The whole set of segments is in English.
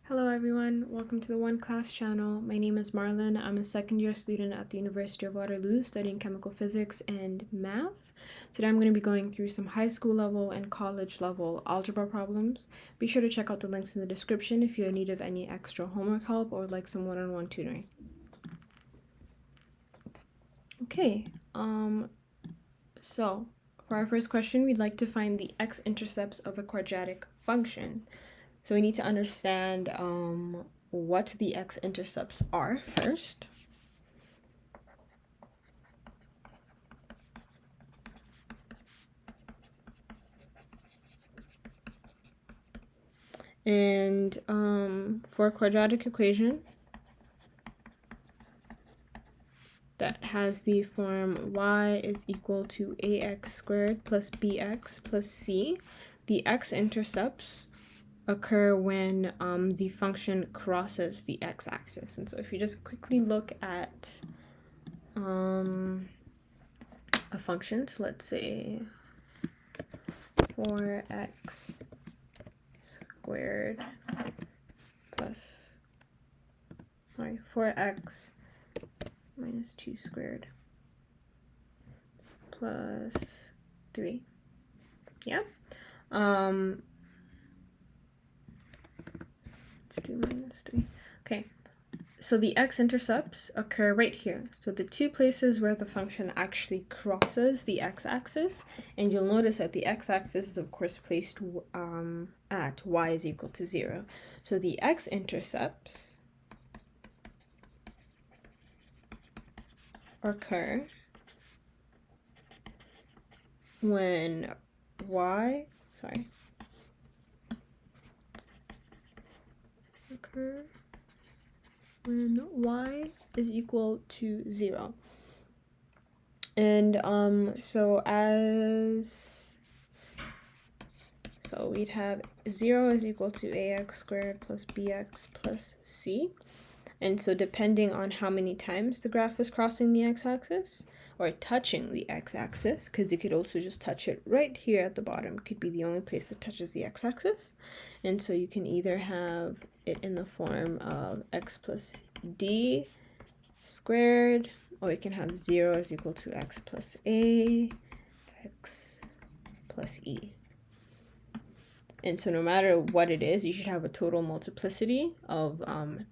Hello everyone, welcome to the OneClass channel. My name is Marlyn. I'm a second year student at the University of Waterloo studying chemical physics and math. Today I'm going to be going through some high school level and college level algebra problems. Be sure to check out the links in the description if you're in need of any extra homework help or like some one-on-one tutoring. Okay, so for our first question, we'd like to find the x-intercepts of a quadratic function. So we need to understand what the x-intercepts are first. And for a quadratic equation that has the form y is equal to ax squared plus bx plus c, the x-intercepts occur when the function crosses the x-axis. And so if you just quickly look at a function, so let's say 4x squared plus 4x minus 2 squared plus 3. Yeah. Let's do minus 3. Okay, so the x-intercepts occur right here. So the two places where the function actually crosses the x-axis, and you'll notice that the x-axis is of course placed at y is equal to 0. So the x-intercepts occur when when y is equal to 0. And so we'd have 0 is equal to ax squared plus bx plus c. And so depending on how many times the graph is crossing the x-axis or touching the x-axis, because you could also just touch it right here at the bottom, could be the only place that touches the x-axis. And so you can either have it in the form of x plus d squared, or you can have 0 is equal to x plus a, x plus e. And so no matter what it is, you should have a total multiplicity of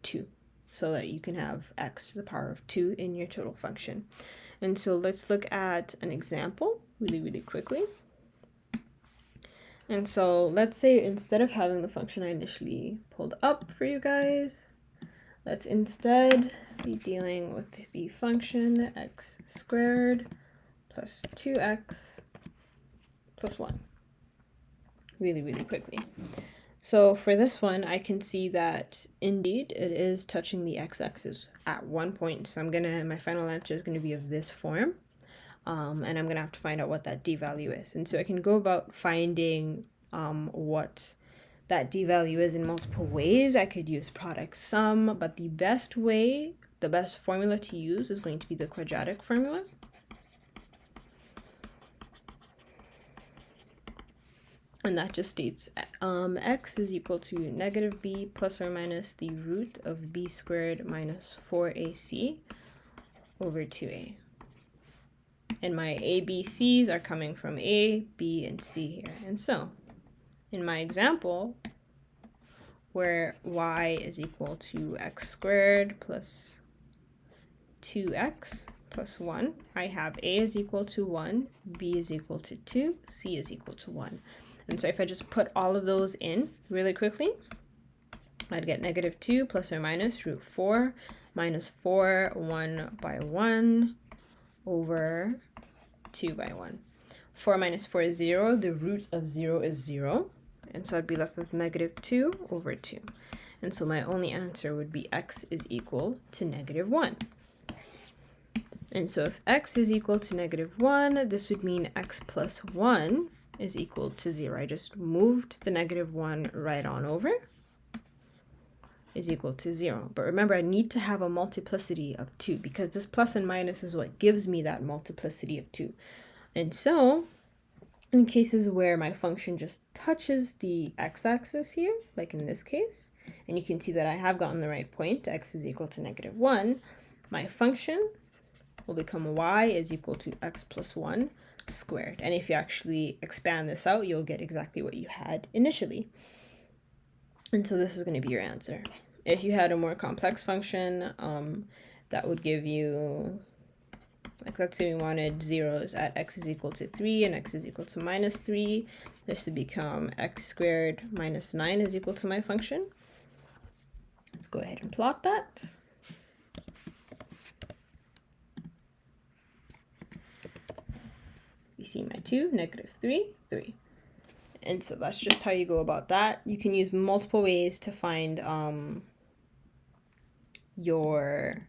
2, so that you can have x to the power of 2 in your total function. And so let's look at an example really quickly. And so let's say instead of having the function I initially pulled up for you guys, let's instead be dealing with the function x squared plus 2x plus 1 really quickly. So for this one, I can see that indeed it is touching the x-axis at one point. So my final answer is going to be of this form. And I'm going to have to find out what that d value is. And so I can go about finding what that d value is in multiple ways. I could use product sum, but the best formula to use is going to be the quadratic formula. And that just states x is equal to negative b plus or minus the root of b squared minus 4ac over 2a. And my a, b, c's are coming from a, b, and c here. And so in my example, where y is equal to x squared plus 2x plus 1, I have a is equal to 1, b is equal to 2, c is equal to 1. And so if I just put all of those in really quickly, I'd get negative 2 plus or minus root 4 minus 4, 1 by 1 over 2 by 1. 4 minus 4 is 0. The root of 0 is 0. And so I'd be left with negative 2 over 2. And so my only answer would be x is equal to negative 1. And so if x is equal to negative 1, this would mean x plus 1 is equal to 0. I just moved the negative 1 right on over, is equal to 0. But remember, I need to have a multiplicity of 2 because this plus and minus is what gives me that multiplicity of 2. And so in cases where my function just touches the x-axis here, like in this case, And you can see that I have gotten the right point. X is equal to -1. My function will become y is equal to x plus 1 squared. And if you actually expand this out, you'll get exactly what you had initially. And so this is going to be your answer. If you had a more complex function, that would give you, like, let's say we wanted zeros at x is equal to 3 and x is equal to -3. This would become x squared minus 9 is equal to my function. Let's go ahead and plot that. You see my 2, -3, 3. And so that's just how you go about that. You can use multiple ways to find your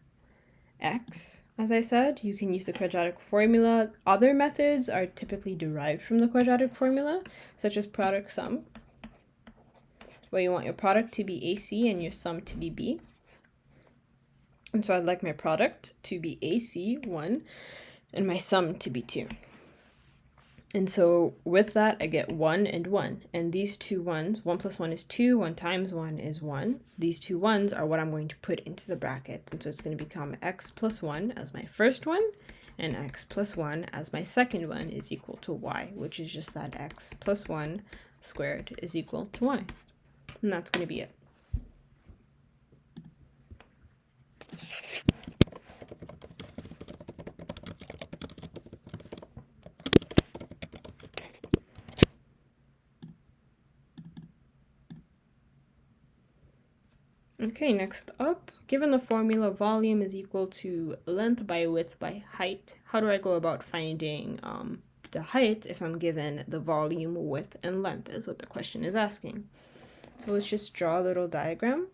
x. As I said, you can use the quadratic formula. Other methods are typically derived from the quadratic formula, such as product sum, where you want your product to be AC and your sum to be B. And so I'd like my product to be AC, 1, and my sum to be 2. And so with that, I get 1 and 1. And these two 1s, 1 plus 1 is 2, 1 times 1 is 1. These two 1s are what I'm going to put into the brackets. And so it's going to become x plus 1 as my first one, and x plus 1 as my second one is equal to y, which is just that x plus 1 squared is equal to y. And that's going to be it. Okay, next up, given the formula volume is equal to length by width by height, how do I go about finding the height if I'm given the volume, width, and length is what the question is asking. So let's just draw a little diagram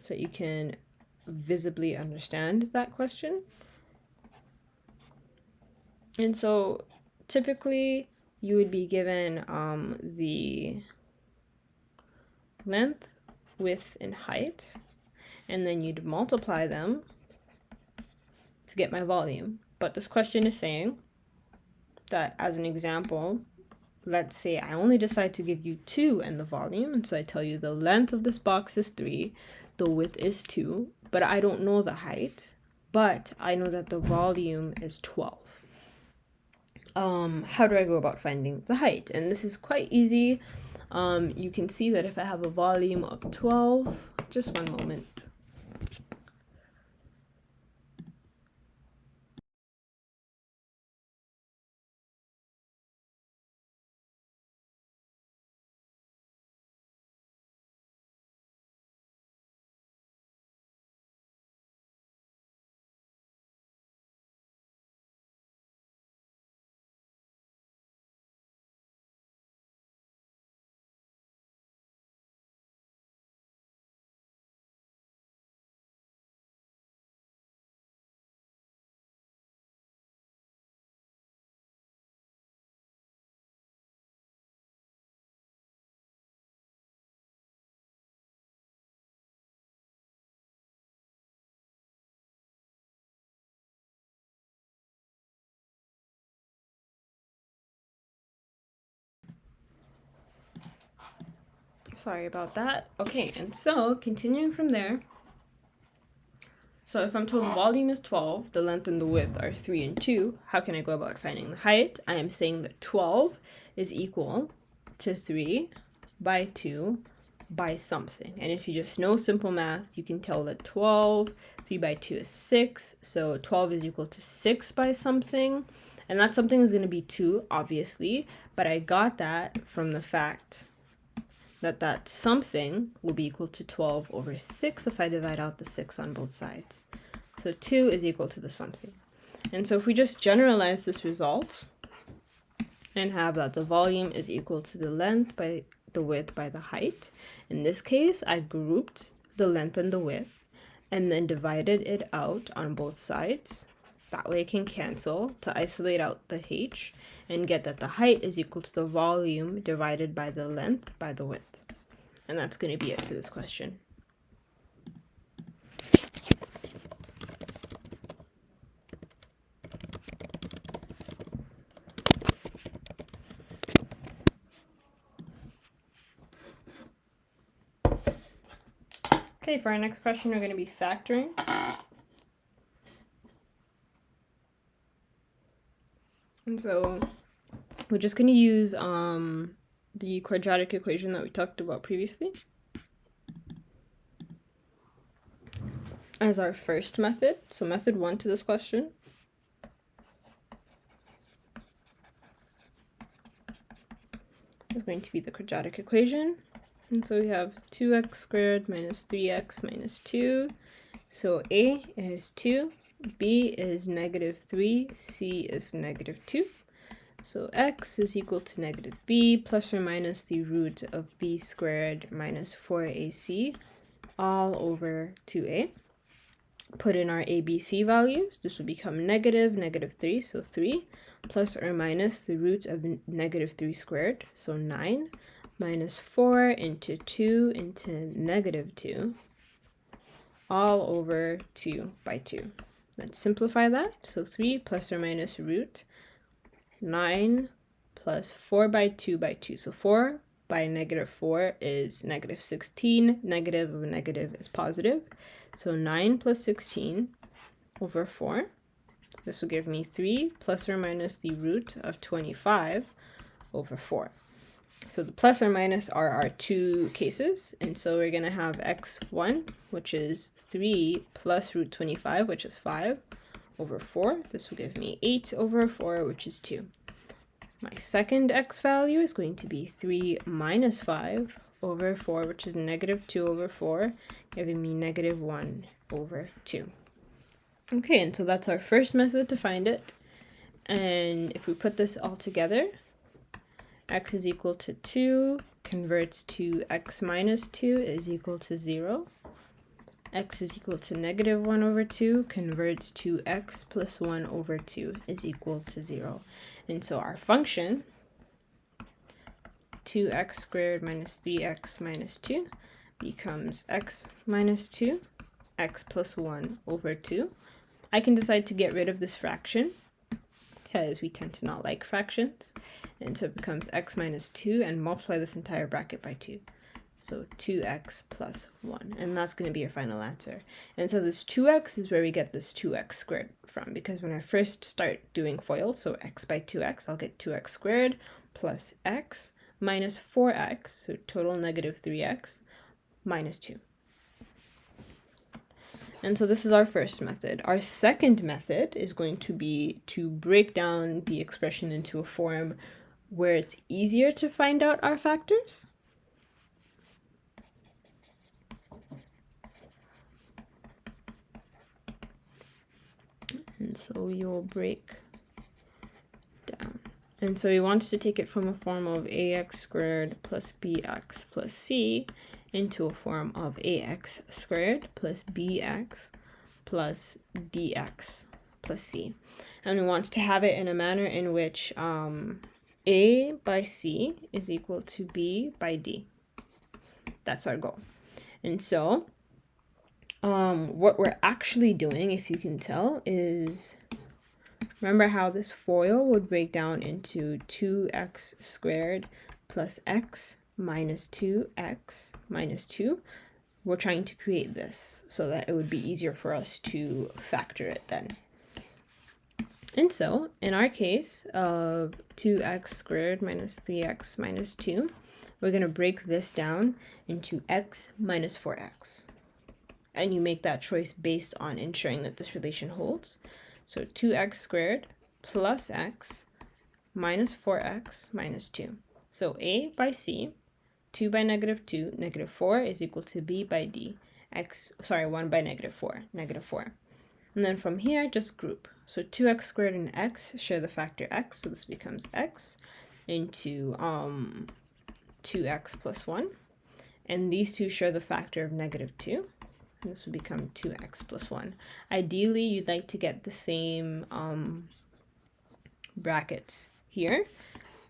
so you can visibly understand that question. And so typically you would be given the length, width, and height, and then you'd multiply them to get my volume. But this question is saying that, as an example, let's say I only decide to give you 2 and the volume, and so I tell you the length of this box is 3, the width is 2, but I don't know the height, but I know that the volume is 12. How do I go about finding the height? And this is quite easy. You can see that if I have a volume of 12, just one moment. Sorry about that. Okay, and so continuing from there, so if I'm told the volume is 12, the length and the width are 3 and 2, how can I go about finding the height? I am saying that 12 is equal to 3 by 2 by something. And if you just know simple math, you can tell that 3 by 2 is 6, so 12 is equal to 6 by something. And that something is going to be 2, obviously, but I got that from the fact that something will be equal to 12 over 6 if I divide out the 6 on both sides. So 2 is equal to the something. And so if we just generalize this result and have that the volume is equal to the length by the width by the height, in this case I grouped the length and the width and then divided it out on both sides. That way it can cancel to isolate out the h and get that the height is equal to the volume divided by the length by the width. And that's going to be it for this question. Okay, for our next question, we're going to be factoring. And so we're just going to use the quadratic equation that we talked about previously as our first method. So method 1 to this question. Is going to be the quadratic equation. And so we have 2x squared minus 3x minus 2. So A is 2, B is negative 3, C is negative 2. So x is equal to negative b plus or minus the root of b squared minus 4ac all over 2a. Put in our a, b, c values. This will become negative 3, so 3, plus or minus the root of negative 3 squared, so 9, minus 4 into 2 into negative 2, all over 2 by 2. Let's simplify that. So 3 plus or minus root 9 plus 4 by 2 by 2. So 4 by negative 4 is negative 16. Negative of a negative is positive. So 9 plus 16 over 4. This will give me 3 plus or minus the root of 25 over 4. So the plus or minus are our two cases. And so we're going to have x1, which is 3 plus root 25, which is 5 over 4. This will give me 8 over 4, which is 2. My second x value is going to be 3 minus 5 over 4, which is negative 2 over 4, giving me negative 1 over 2. Okay, and so that's our first method to find it. And if we put this all together, x is equal to 2 converts to x minus 2 is equal to 0. X is equal to negative 1 over 2 converts to x plus 1 over 2 is equal to 0. And so our function, 2x squared minus 3x minus 2, becomes x minus 2, x plus 1 over 2. I can decide to get rid of this fraction, because we tend to not like fractions. And so it becomes x minus 2, and multiply this entire bracket by 2. So 2x plus 1, and that's going to be your final answer. And so this 2x is where we get this 2x squared from, because when I first start doing FOIL, so x by 2x, I'll get 2x squared plus x minus 4x, so total negative 3x, minus 2. And so this is our first method. Our second method is going to be to break down the expression into a form where it's easier to find out our factors. And so we will break down. And so we want to take it from a form of ax squared plus bx plus c into a form of ax squared plus bx plus dx plus c. And we want to have it in a manner in which a by c is equal to b by d. That's our goal. And so what we're actually doing, if you can tell, is remember how this FOIL would break down into 2x squared plus x minus 2x minus 2. We're trying to create this so that it would be easier for us to factor it then. And so in our case of 2x squared minus 3x minus 2, we're going to break this down into x minus 4x. And you make that choice based on ensuring that this relation holds. So 2x squared plus x minus 4x minus 2. So a by c, 2 by negative 2, negative 4 is equal to b by d. 1 by negative 4, negative 4. And then from here, just group. So 2x squared and x share the factor x, so this becomes x into 2x plus 1. And these two share the factor of negative 2. And this would become 2x plus 1. Ideally, you'd like to get the same brackets here.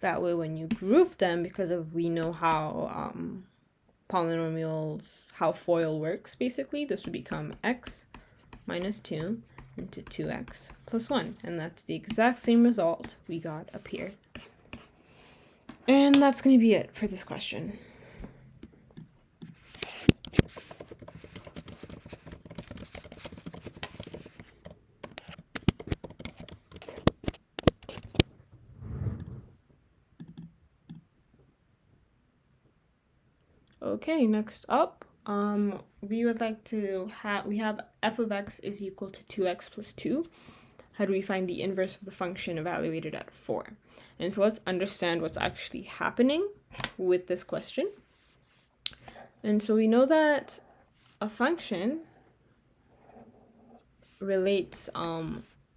That way, when you group them, because we know how polynomials, how FOIL works, basically, this would become x minus 2 into 2x plus 1. And that's the exact same result we got up here. And that's going to be it for this question. Okay, next up, we would like to we have f of x is equal to 2x plus 2. How do we find the inverse of the function evaluated at 4? And so let's understand what's actually happening with this question. And so we know that a function relates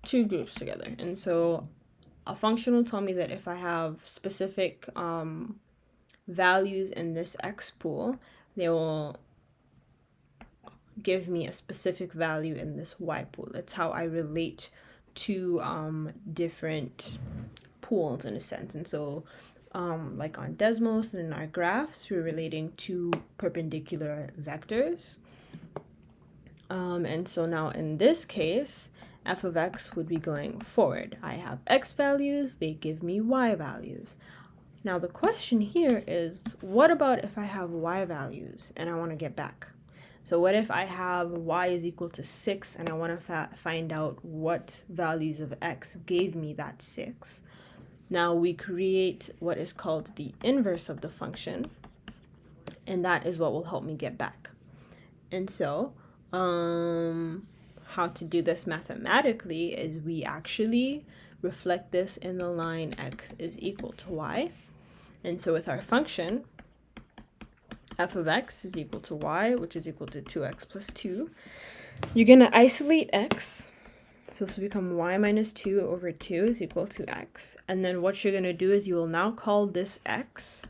two groups together. And so a function will tell me that if I have specific values in this x pool, they will give me a specific value in this y pool. That's how I relate to different pools in a sense. And so like on Desmos and in our graphs, we're relating to perpendicular vectors. And so now in this case, f of x would be going forward. I have x values, they give me y values. Now the question here is, what about if I have y values and I want to get back? So what if I have y is equal to 6 and I want to find out what values of x gave me that 6? Now we create what is called the inverse of the function, and that is what will help me get back. And so how to do this mathematically is we actually reflect this in the line x is equal to y. And so with our function, f of x is equal to y, which is equal to 2x plus 2, you're going to isolate x. So this will become y minus 2 over 2 is equal to x. And then what you're going to do is you will now call this x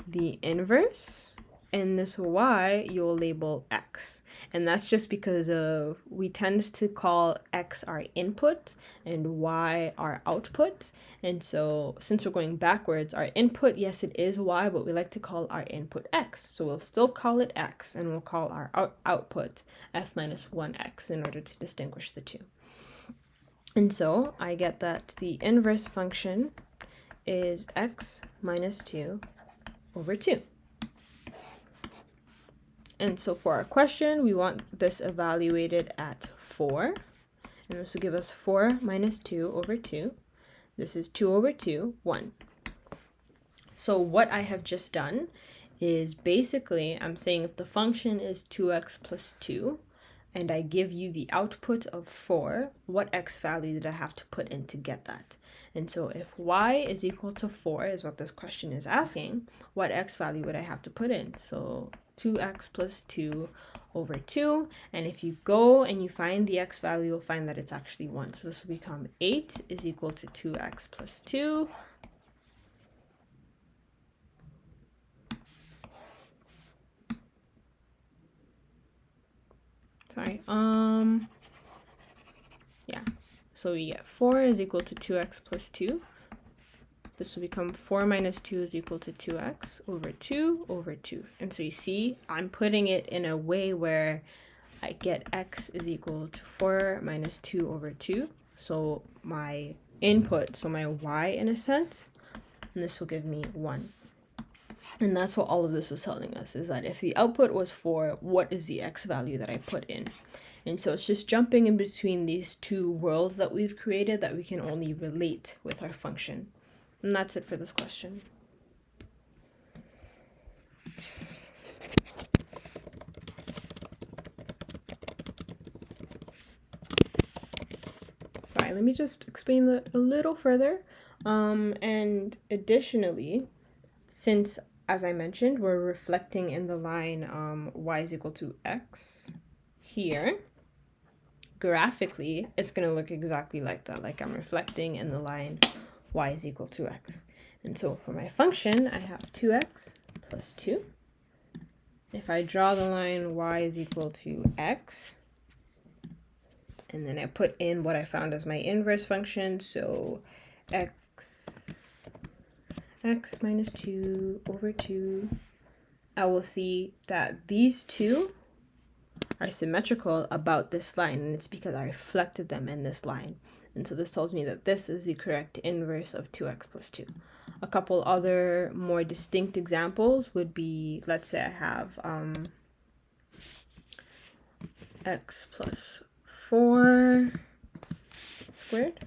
the inverse, and this y you'll label x. And that's just because of we tend to call x our input and y our output. And so since we're going backwards, our input, yes, it is y, but we like to call our input x. So we'll still call it x, and we'll call our output f minus 1x in order to distinguish the two. And so I get that the inverse function is x minus 2 over 2. And so for our question, we want this evaluated at 4. And this will give us 4 minus 2 over 2. This is 2 over 2, 1. So what I have just done is basically I'm saying if the function is 2x plus 2, and I give you the output of 4, what x value did I have to put in to get that? And so if y is equal to 4 is what this question is asking, what x value would I have to put in? So 2x plus 2 over 2, and if you go and you find the x value, you'll find that it's actually 1. So this will become 8 is equal to 2x plus 2. Sorry, yeah, so we get 4 is equal to 2x plus 2. This will become 4 minus 2 is equal to 2x over 2 over 2. And so you see, I'm putting it in a way where I get x is equal to 4 minus 2 over 2. So my input, so my y in a sense, and this will give me 1. And that's what all of this was telling us, is that if the output was 4, what is the x value that I put in? And so it's just jumping in between these two worlds that we've created that we can only relate with our function. And that's it for this question. All right, let me just explain that a little further. And additionally, since, as I mentioned, we're reflecting in the line y is equal to x here, graphically, it's going to look exactly like that, like I'm reflecting in the line y is equal to x. And so for my function, I have 2x plus 2. If I draw the line y is equal to x, and then I put in what I found as my inverse function, so x minus 2 over 2, I will see that these two are symmetrical about this line, and it's because I reflected them in this line. And so this tells me that this is the correct inverse of 2x plus 2. A couple other more distinct examples would be, let's say I have x plus 4 squared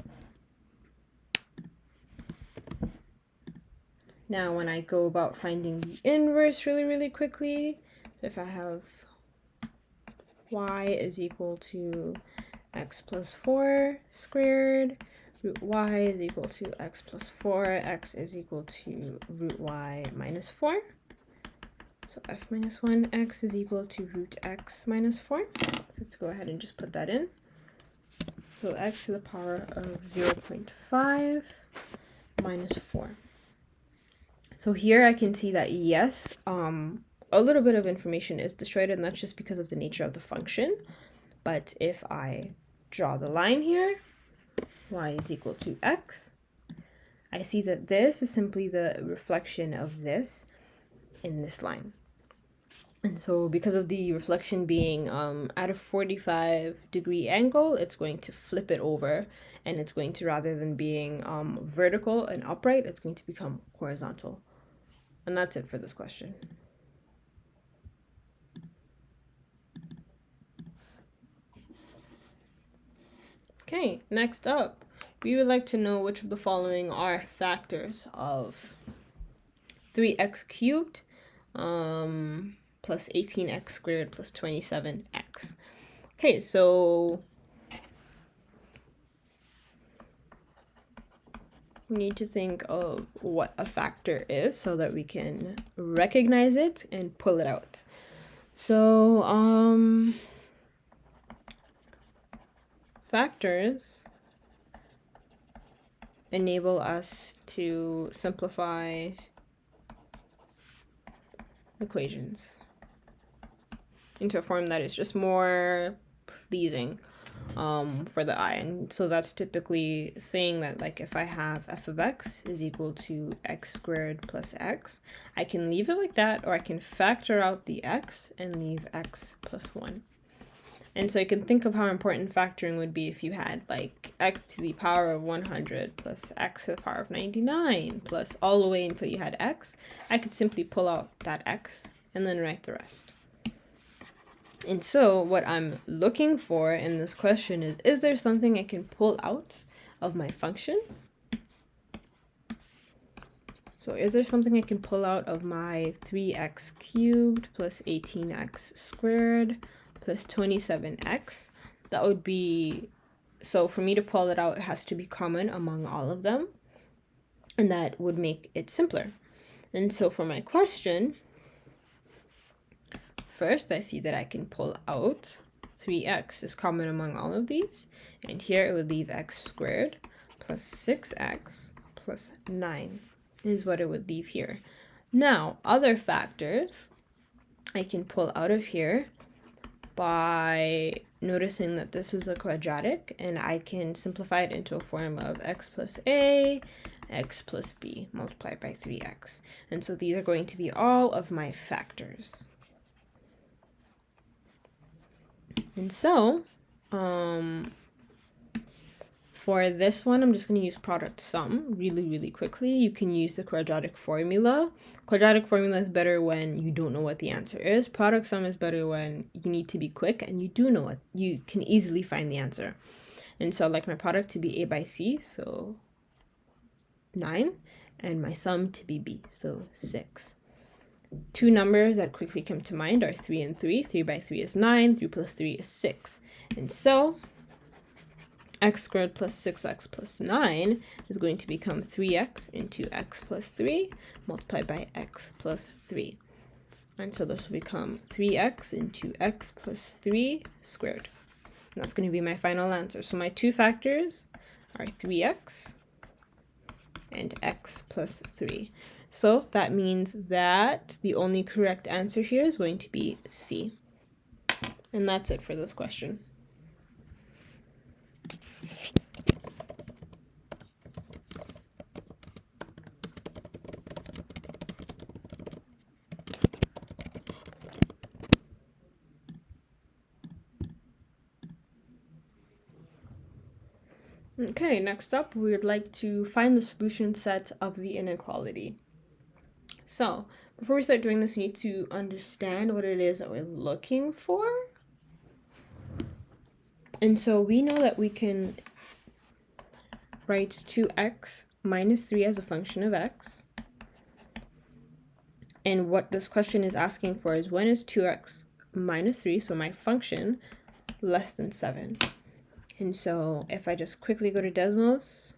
Now when I go about finding the inverse really quickly, so if I have y is equal to x plus 4 squared, root y is equal to x plus 4, x is equal to root y minus 4. So f minus 1, x is equal to root x minus 4. So let's go ahead and just put that in. So x to the power of 0.5 minus 4. So here I can see that yes, a little bit of information is destroyed, and that's just because of the nature of the function. But if I draw the line here, y is equal to x, I see that this is simply the reflection of this in this line. And so because of the reflection being at a 45-degree angle, it's going to flip it over, and it's going to, rather than being vertical and upright, it's going to become horizontal. And that's it for this question. Okay, next up, we would like to know which of the following are factors of 3x cubed plus 18x squared plus 27x. Okay, so we need to think of what a factor is so that we can recognize it and pull it out. So factors enable us to simplify equations into a form that is just more pleasing for the eye. And so that's typically saying that, like, if I have f of x is equal to x squared plus x, I can leave it like that, or I can factor out the x and leave x plus 1. And so you can think of how important factoring would be if you had like x to the power of 100 plus x to the power of 99 plus all the way until you had x. I could simply pull out that x and then write the rest. And so what I'm looking for in this question is there something I can pull out of my function? So is there something I can pull out of my 3x cubed plus 18x squared plus 27x? That would be, so for me to pull it out, it has to be common among all of them, and that would make it simpler. And so for my question, first I see that I can pull out 3x is common among all of these, and here it would leave x squared plus 6x plus 9 is what it would leave here. Now, other factors I can pull out of here by noticing that this is a quadratic, and I can simplify it into a form of x plus a, x plus b multiplied by 3x. And so these are going to be all of my factors. And so for this one, I'm just going to use product sum really quickly. You can use the quadratic formula. Quadratic formula is better when you don't know what the answer is. Product sum is better when you need to be quick and you do know what, you can easily find the answer. And so I'd like my product to be a by c, so 9, and my sum to be b, so 6. Two numbers that quickly come to mind are 3 and 3. 3 by 3 is 9, 3 plus 3 is 6. And so x squared plus 6x plus 9 is going to become 3x into x plus 3 multiplied by x plus 3. And so this will become 3x into x plus 3 squared. And that's going to be my final answer. So my two factors are 3x and x plus 3. So that means that the only correct answer here is going to be C. And that's it for this question. Okay, next up, we would like to find the solution set of the inequality. So, before we start doing this, we need to understand what it is that we're looking for. And so we know that we can write 2x minus 3 as a function of x. And what this question is asking for is when is 2x minus 3, so my function, less than 7. And so if I just quickly go to Desmos,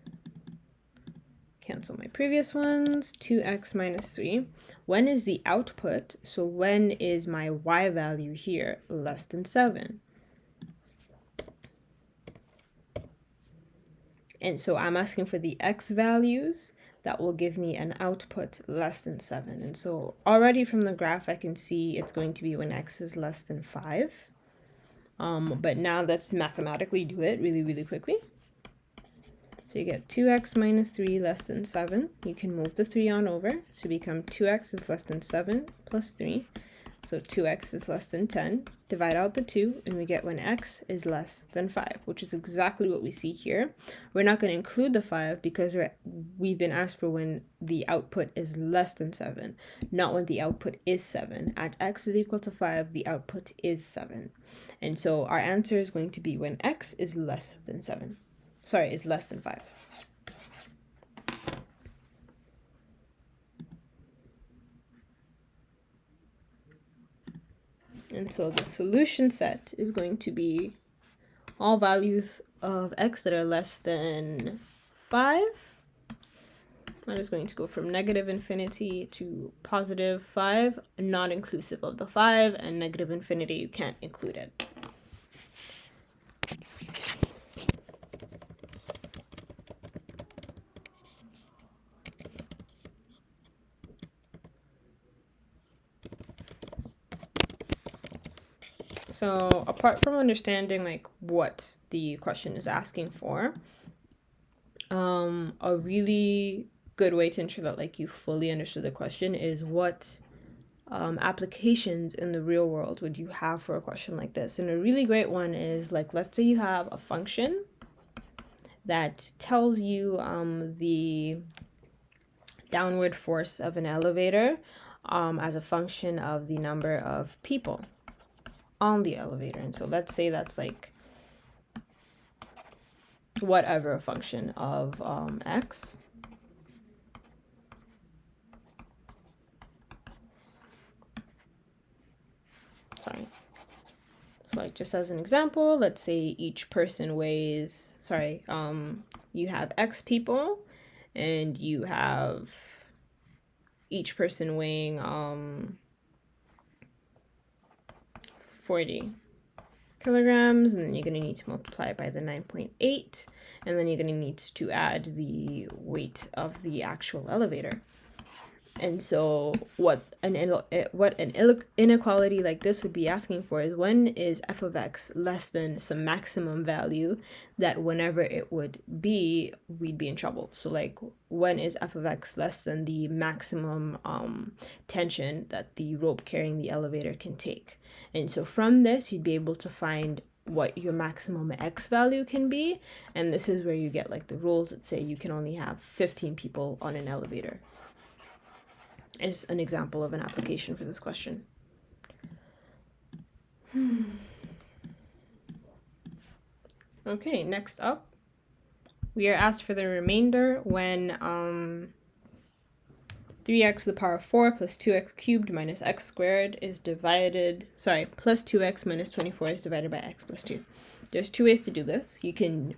cancel my previous ones, 2x minus 3, when is the output, so when is my y value here, less than 7? And so I'm asking for the x values that will give me an output less than 7. And so already from the graph, I can see it's going to be when x is less than 5. But now let's mathematically do it really, really quickly. So you get 2x minus 3 less than 7. You can move the 3 on over. So become 2x is less than 7 plus 3. So 2x is less than 10. Divide out the 2, and we get when x is less than 5, which is exactly what we see here. We're not going to include the 5 because we've been asked for when the output is less than 7, not when the output is 7. At x is equal to 5, the output is 7. And so our answer is going to be when x is less than 7. Sorry, is less than 5. And so the solution set is going to be all values of x that are less than 5. I'm just going to go from negative infinity to positive 5, not inclusive of the 5, and negative infinity, you can't include it. So apart from understanding like what the question is asking for, a really good way to ensure that like you fully understood the question is what applications in the real world would you have for a question like this. And a really great one is like, let's say you have a function that tells you the downward force of an elevator as a function of the number of people on the elevator. And so let's say that's like whatever function of x. Sorry. So like just as an example, let's say each person weighs, you have x people and you have each person weighing 40 kilograms, and then you're going to need to multiply it by the 9.8, and then you're going to need to add the weight of the actual elevator. And so what an inequality like this would be asking for is when is f of x less than some maximum value that whenever it would be, we'd be in trouble. So like when is f of x less than the maximum tension that the rope carrying the elevator can take. And so from this, you'd be able to find what your maximum x value can be. And this is where you get like the rules that say you can only have 15 people on an elevator. Is an example of an application for this question. Okay, next up, we are asked for the remainder when 3x to the power of 4 plus 2x cubed minus x squared is divided, plus 2x minus 24 is divided by x plus 2. There's two ways to do this. You can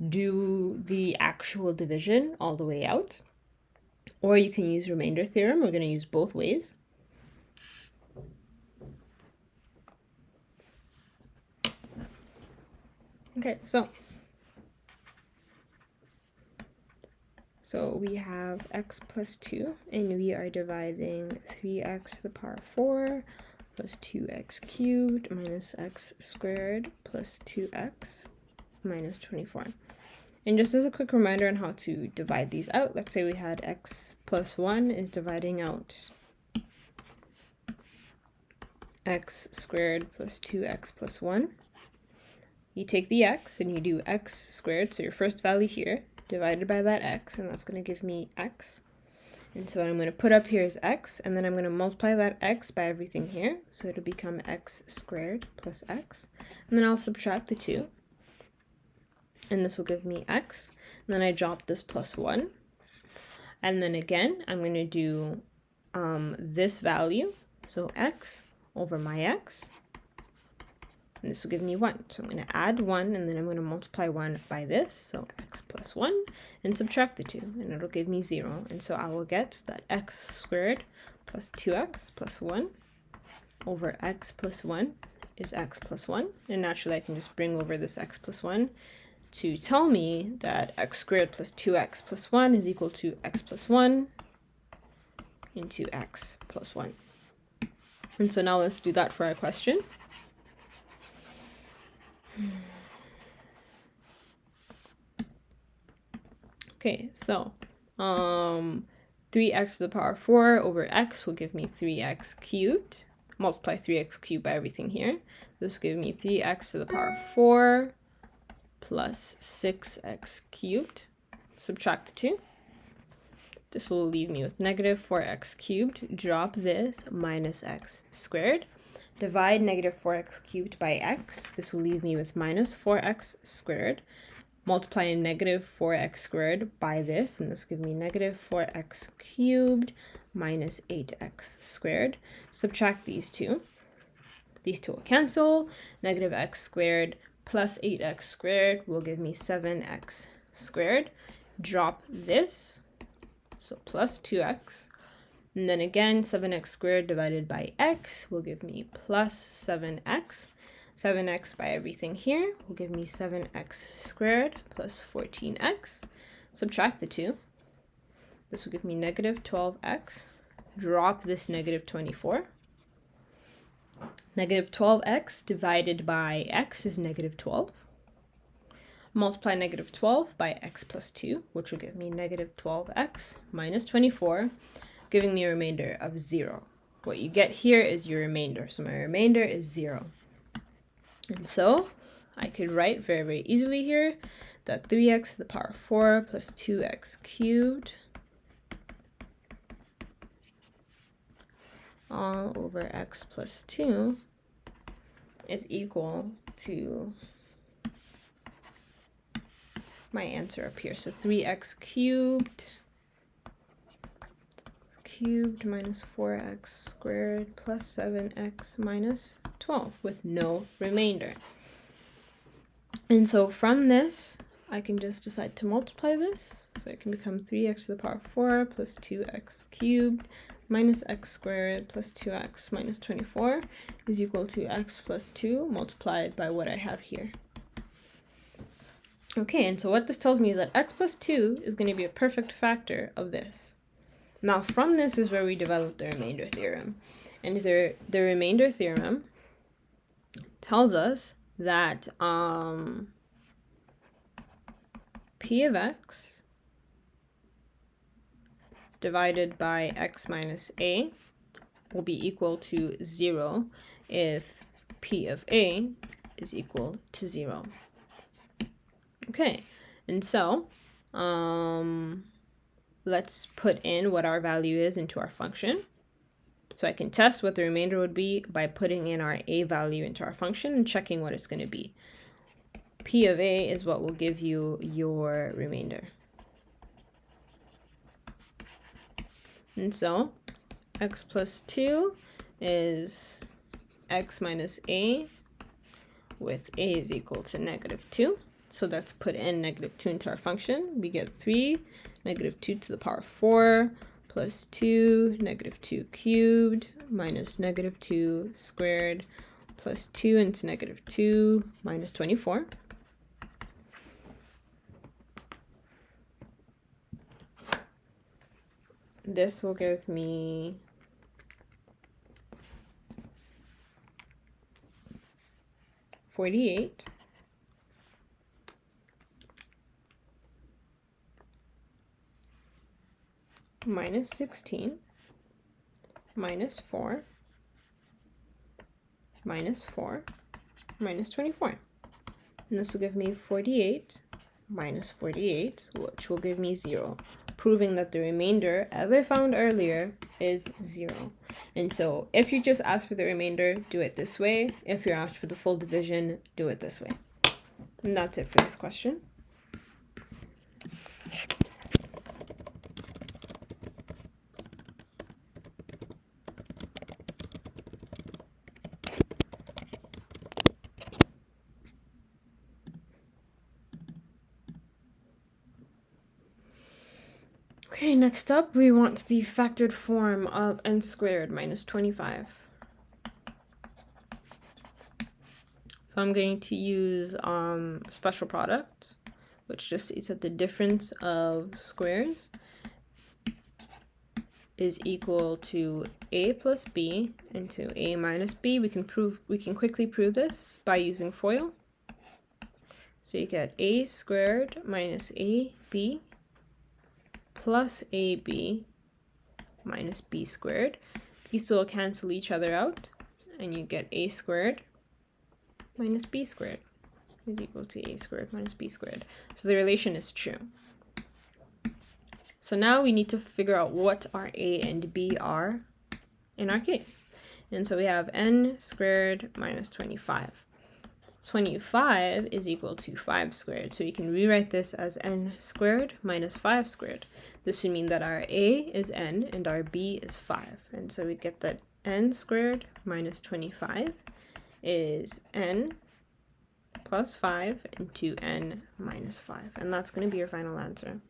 do the actual division all the way out, or you can use remainder theorem. We're going to use both ways. Okay, so we have x plus 2, and we are dividing 3x to the power of 4 plus 2x cubed minus x squared plus 2x minus 24. And just as a quick reminder on how to divide these out, let's say we had x plus 1 is dividing out x squared plus 2x plus 1. You take the x and you do x squared, so your first value here, divided by that x, and that's going to give me x. And so what I'm going to put up here is x, and then I'm going to multiply that x by everything here, so it'll become x squared plus x. And then I'll subtract the 2. And this will give me x, and then I drop this plus 1, and then again I'm going to do this value, so x over my x, and this will give me 1. So I'm going to add 1, and then I'm going to multiply 1 by this, so x plus 1, and subtract the 2, and it'll give me 0. And so I will get that x squared plus 2x plus 1 over x plus 1 is x plus 1. And naturally I can just bring over this x plus 1 to tell me that x squared plus 2x plus 1 is equal to x plus 1 into x plus 1. And so now let's do that for our question. Okay, so 3x to the power 4 over x will give me 3x cubed. Multiply 3x cubed by everything here. This will give me 3x to the power 4 plus 6x cubed. Subtract the 2. This will leave me with negative 4x cubed. Drop this, minus x squared. Divide negative 4x cubed by x. This will leave me with minus 4x squared. Multiply negative 4x squared by this, and this will give me negative 4x cubed minus 8x squared. Subtract these two. These two will cancel. Negative x squared plus 8x squared will give me 7x squared. Drop this, so plus 2x. And then again, 7x squared divided by x will give me plus 7x. 7x by everything here will give me 7x squared plus 14x. Subtract the 2. This will give me negative 12x. Drop this negative 24. Negative 12x divided by x is negative 12. Multiply negative 12 by x plus 2, which will give me negative 12x minus 24, giving me a remainder of 0. What you get here is your remainder. So my remainder is 0. And so I could write very, very easily here that 3x to the power 4 plus 2x cubed all over x plus 2 is equal to my answer up here. So 3x cubed minus 4x squared plus 7x minus 12 with no remainder. And so from this, I can just decide to multiply this. So it can become 3x to the power 4 plus 2x cubed minus x squared plus 2x minus 24 is equal to x plus 2 multiplied by what I have here. Okay, and so what this tells me is that x plus 2 is going to be a perfect factor of this. Now from this is where we develop the remainder theorem. And the remainder theorem tells us that p of x divided by x minus a will be equal to 0 if p of a is equal to 0. Okay, and so let's put in what our value is into our function. So I can test what the remainder would be by putting in our a value into our function and checking what it's going to be. P of a is what will give you your remainder. And so x plus 2 is x minus a with a is equal to negative 2. So let's put in negative 2 into our function. We get 3, negative 2 to the power 4, plus 2, negative 2 cubed, minus negative 2 squared, plus 2 into negative 2, minus 24. This will give me 48. Minus 16, minus 4, minus 4, minus 24. And this will give me 48 minus 48, which will give me 0, proving that the remainder, as I found earlier, is 0. And so if you just ask for the remainder, do it this way. If you're asked for the full division, do it this way. And that's it for this question. Okay, next up we want the factored form of n squared minus 25. So I'm going to use special product, which just states that the difference of squares is equal to a plus b into a minus b. We can quickly prove this by using FOIL. So you get a squared minus ab plus ab minus b squared. These will cancel each other out, and you get a squared minus b squared is equal to a squared minus b squared. So the relation is true. So now we need to figure out what our a and b are in our case. And so we have n squared minus 25. 25 is equal to 5 squared. So you can rewrite this as n squared minus 5 squared. This would mean that our a is n and our b is 5. And so we get that n squared minus 25 is n plus 5 into n minus 5. And that's going to be your final answer.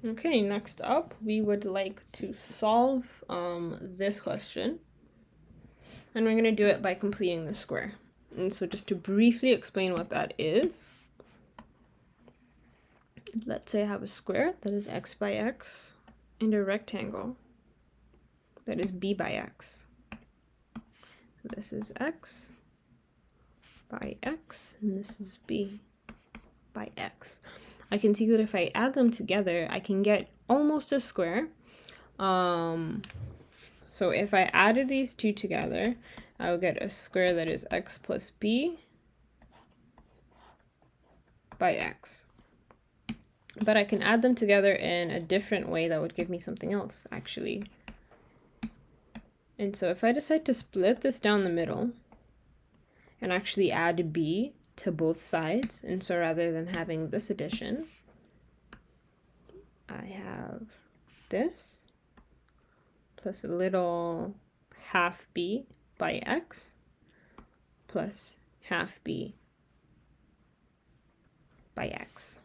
Okay, next up, we would like to solve this question. And we're going to do it by completing the square. And so just to briefly explain what that is, let's say I have a square that is x by x and a rectangle that is b by x. So this is x by x, and this is b by x. I can see that if I add them together, I can get almost a square. So if I added these two together, I would get a square that is x plus b by x. But I can add them together in a different way that would give me something else, actually. And so if I decide to split this down the middle and actually add b to both sides, and so rather than having this addition, I have this plus a little half b by x plus half b by x.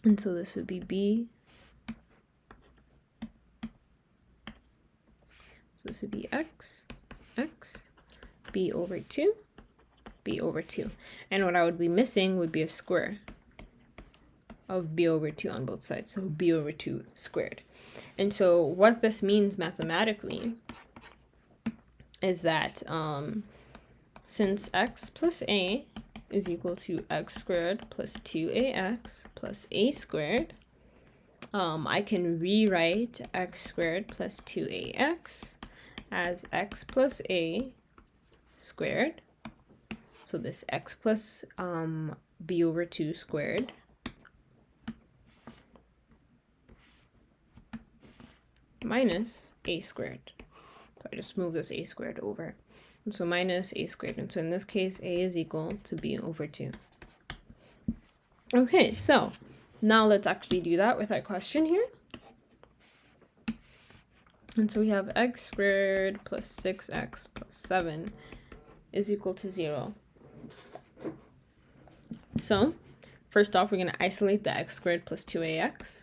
And so this would be b. So this would be x, b over 2, b over 2. And what I would be missing would be a square of b over 2 on both sides, so b over 2 squared. And so what this means mathematically is that since x plus a is equal to x squared plus 2ax plus a squared, I can rewrite x squared plus 2ax as x plus a squared. So this x plus b over 2 squared minus a squared. So I just move this a squared over. And so minus a squared. And so in this case, a is equal to b over 2. Okay, so now let's actually do that with our question here. And so we have x squared plus 6x plus 7 is equal to 0. So first off, we're going to isolate the x squared plus 2ax.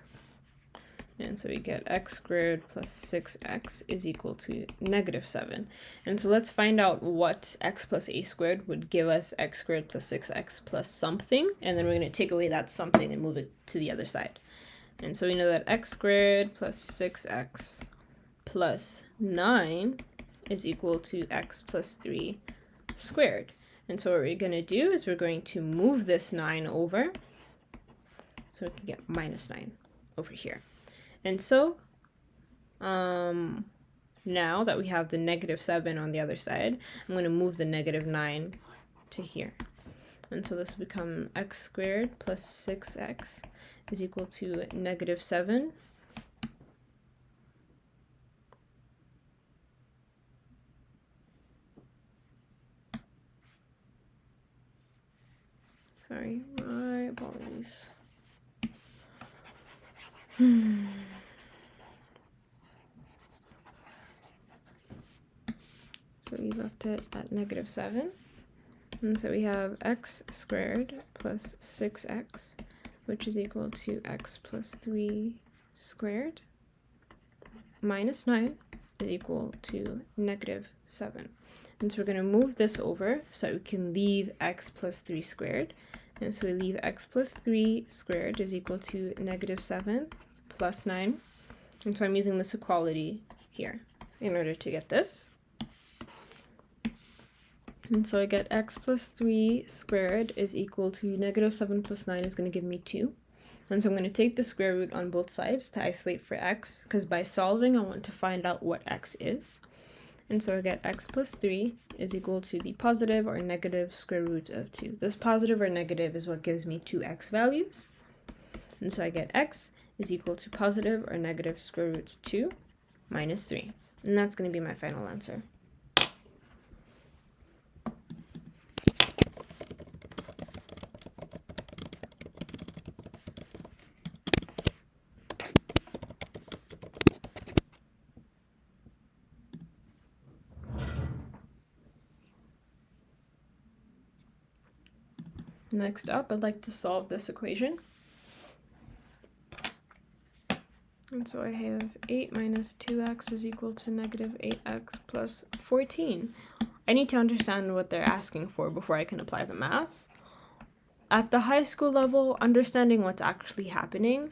And so we get x squared plus 6x is equal to negative 7. And so let's find out what x plus a squared would give us x squared plus 6x plus something. And then we're going to take away that something and move it to the other side. And so we know that x squared plus 6x plus 9 is equal to x plus 3 squared. And so what we're going to do is we're going to move this 9 over. So we can get minus 9 over here. And so now that we have the negative 7 on the other side, I'm going to move the negative 9 to here. And so this will become x squared plus 6x is equal to negative 7 Sorry, my apologies. So we left it at -7. And so we have x squared plus 6x, which is equal to x plus 3 squared minus 9 is equal to -7. And so we're going to move this over so we can leave x plus 3 squared. And so we leave x plus 3 squared is equal to -7 plus 9. And so I'm using this equality here in order to get this. And so I get x plus 3 squared is equal to -7 plus 9 is going to give me 2. And so I'm going to take the square root on both sides to isolate for x, because by solving I want to find out what x is. And so I get x plus 3 is equal to the positive or negative square root of 2. This positive or negative is what gives me two x values. And so I get x is equal to positive or negative square root 2 minus 3. And that's going to be my final answer. Next up, I'd like to solve this equation. And so I have 8 minus 2x is equal to -8x plus 14. I need to understand what they're asking for before I can apply the math. At the high school level, understanding what's actually happening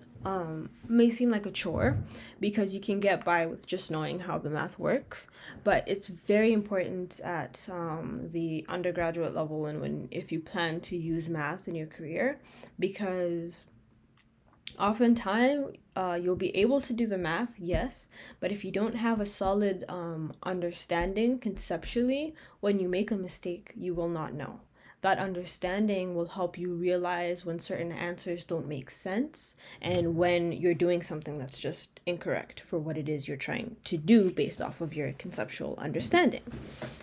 may seem like a chore, because you can get by with just knowing how the math works, but it's very important at the undergraduate level and if you plan to use math in your career, because oftentimes you'll be able to do the math, yes, but if you don't have a solid understanding conceptually, when you make a mistake, you will not know. That understanding will help you realize when certain answers don't make sense and when you're doing something that's just incorrect for what it is you're trying to do based off of your conceptual understanding.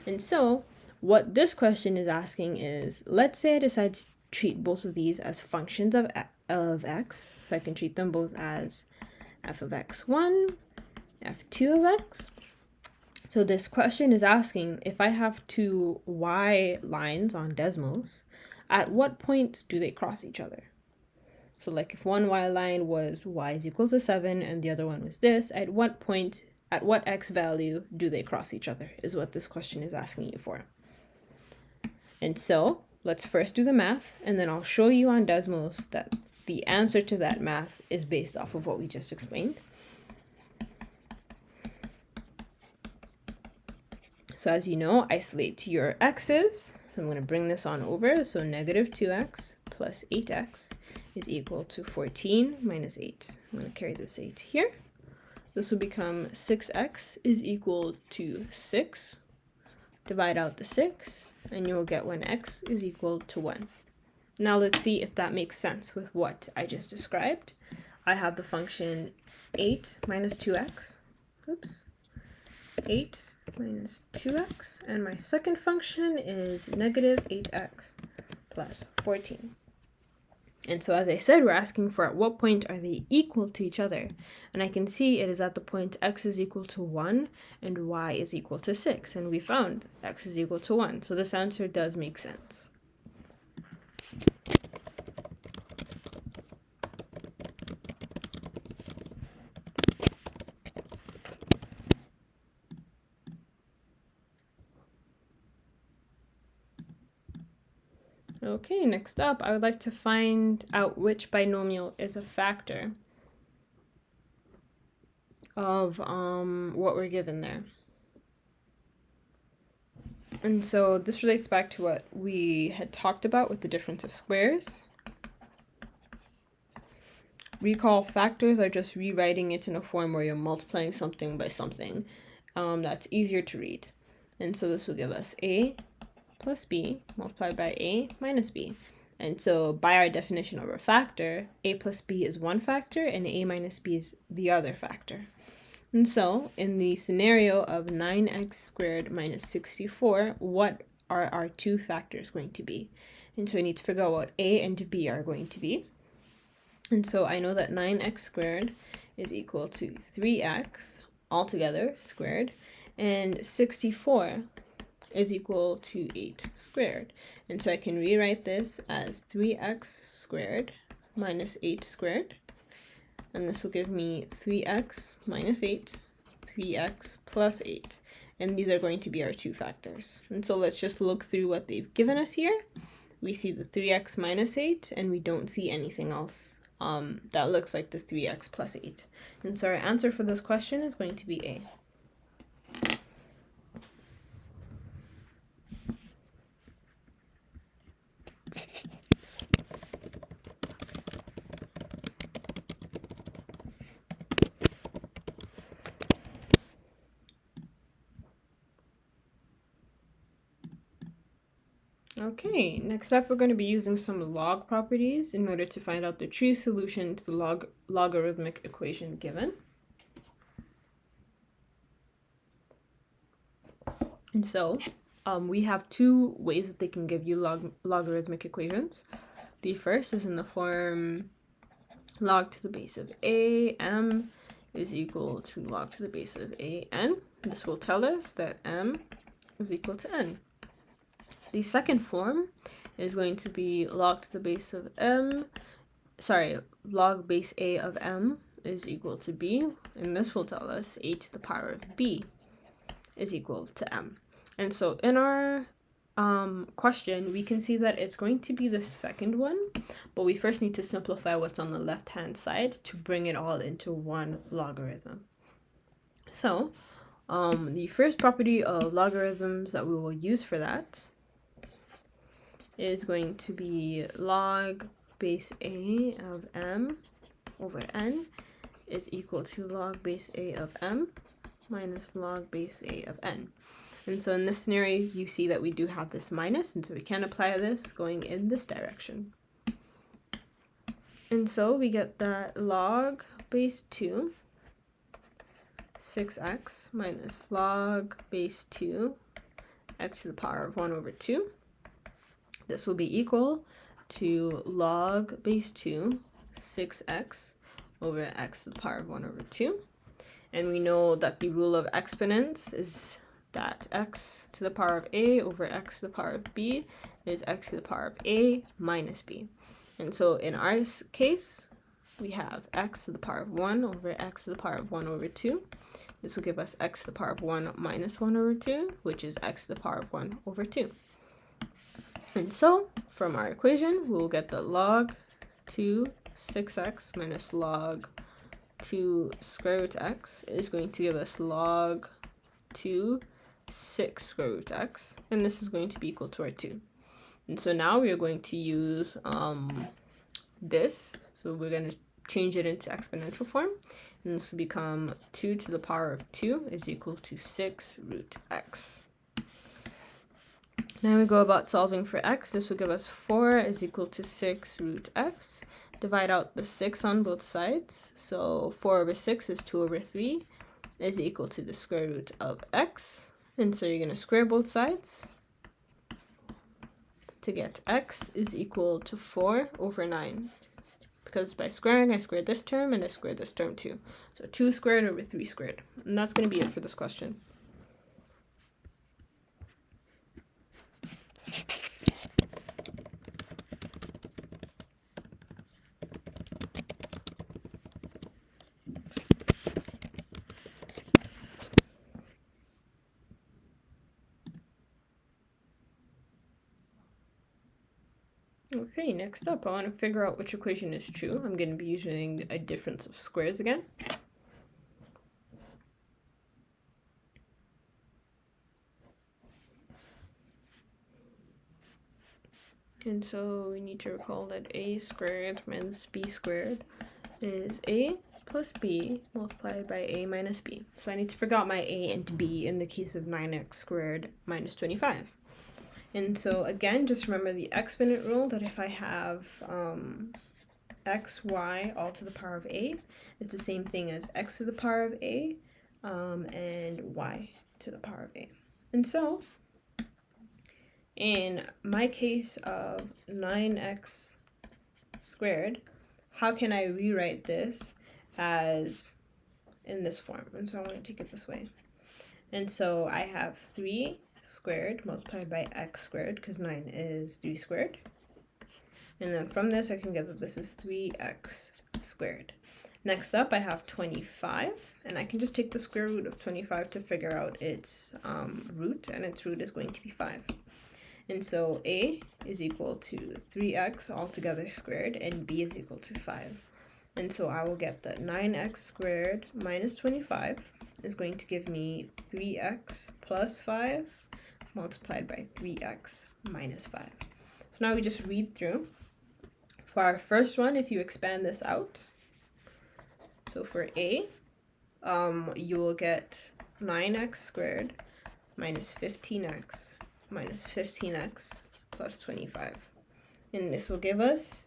And so what this question is asking is, let's say I decide to treat both of these as functions of x, so I can treat them both as f of x1, f2 of x. So this question is asking, if I have two y lines on Desmos, at what point do they cross each other? So like if one y line was y is equal to 7 and the other one was this, at what point, at what x value do they cross each other, is what this question is asking you for. And so let's first do the math, and then I'll show you on Desmos that the answer to that math is based off of what we just explained. So as you know, isolate to your x's. So I'm going to bring this on over. So -2x plus 8x is equal to 14 minus 8. I'm going to carry this 8 here. This will become 6x is equal to 6. Divide out the 6, and you will get when x is equal to 1. Now let's see if that makes sense with what I just described. I have the function 8 minus 2x. Oops. 8 minus 2x, and my second function is -8x plus 14. And so as I said, we're asking for at what point are they equal to each other, and I can see it is at the point x is equal to 1 and y is equal to 6, and we found x is equal to 1, so this answer does make sense. Okay, next up, I would like to find out which binomial is a factor of what we're given there. And so this relates back to what we had talked about with the difference of squares. Recall, factors are just rewriting it in a form where you're multiplying something by something that's easier to read. And so this will give us a plus b multiplied by a minus b. And so by our definition of a factor, a plus b is one factor and a minus b is the other factor. And so in the scenario of 9x squared minus 64, what are our two factors going to be? And so I need to figure out what a and b are going to be. And so I know that 9x squared is equal to 3x altogether squared, and 64 is equal to 8 squared. And so I can rewrite this as 3x squared minus 8 squared. And this will give me 3x minus 8, 3x plus 8. And these are going to be our two factors. And so let's just look through what they've given us here. We see the 3x minus 8, and we don't see anything else that looks like the 3x plus 8. And so our answer for this question is going to be A. Okay, next up we're going to be using some log properties in order to find out the true solution to the logarithmic equation given. And so we have two ways that they can give you logarithmic equations. The first is in the form log to the base of a m is equal to log to the base of a n. This will tell us that m is equal to n. The second form is going to be log to the base of log base a of m is equal to b, and this will tell us a to the power of b is equal to m. And so in our question, we can see that it's going to be the second one, but we first need to simplify what's on the left-hand side to bring it all into one logarithm. So the first property of logarithms that we will use for that is going to be log base a of m over n is equal to log base a of m minus log base a of n. And so in this scenario, you see that we do have this minus, and so we can apply this going in this direction. And so we get that log base 2, 6x minus log base 2, x to the power of 1 over 2. This will be equal to log base 2, 6x over x to the power of 1 over 2. And we know that the rule of exponents is that x to the power of a over x to the power of b is x to the power of a minus b. And so in our case, we have x to the power of 1 over x to the power of 1 over 2. This will give us x to the power of 1 minus 1 over 2, which is x to the power of 1 over 2. And so, from our equation, we'll get the log 2 6x minus log 2 square root x is going to give us log 2 6 square root x, and this is going to be equal to our 2. And so now we are going to use this, so we're going to change it into exponential form, and this will become 2 to the power of 2 is equal to 6 root x. Now we go about solving for x. This will give us 4 is equal to 6 root x. Divide out the 6 on both sides. So 4 over 6 is 2 over 3 is equal to the square root of x. And so you're going to square both sides to get x is equal to 4 over 9. Because by squaring, I squared this term and I squared this term too. So 2 squared over 3 squared. And that's going to be it for this question. Okay, next up, I want to figure out which equation is true. I'm going to be using a difference of squares again. And so we need to recall that a squared minus b squared is a plus b multiplied by a minus b. So I need to figure out my a and b in the case of 9x squared minus 25. And so again, just remember the exponent rule, that if I have x, y all to the power of a, it's the same thing as x to the power of a and y to the power of a. And so in my case of 9x squared, how can I rewrite this as in this form? And so I want to take it this way. And so I have 3 squared multiplied by x squared, because 9 is 3 squared. And then from this, I can get that this is 3x squared. Next up, I have 25, and I can just take the square root of 25 to figure out its root, and its root is going to be 5. And so a is equal to 3x altogether squared, and b is equal to 5. And so I will get that 9x squared minus 25 is going to give me 3x plus 5 multiplied by 3x minus 5. So now we just read through. For our first one, if you expand this out, so for a, you will get 9x squared minus 15x minus 15x plus 25. And this will give us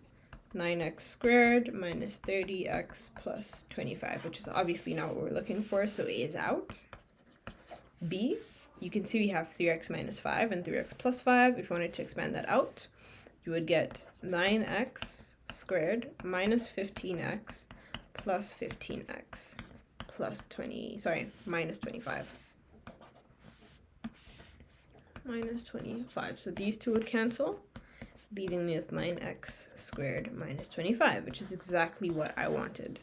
9x squared minus 30x plus 25, which is obviously not what we're looking for, so a is out. B, you can see we have 3x minus 5 and 3x plus 5. If you wanted to expand that out, you would get 9x squared minus 15x plus 15x plus minus 25. Minus 25. So these two would cancel, leaving me with 9x squared minus 25, which is exactly what I wanted.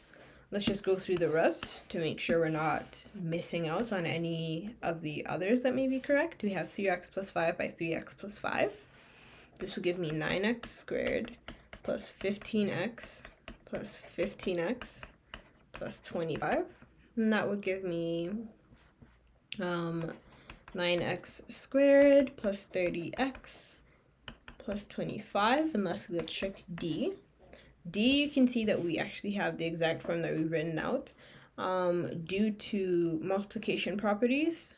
Let's just go through the rest to make sure we're not missing out on any of the others that may be correct. We have 3x plus 5 by 3x plus 5. This will give me 9x squared plus 15x plus 15x plus 25. And that would give me 9x squared plus 30x plus 25. And lastly, let's check D. D, you can see that we actually have the exact form that we've written out. Due to multiplication properties,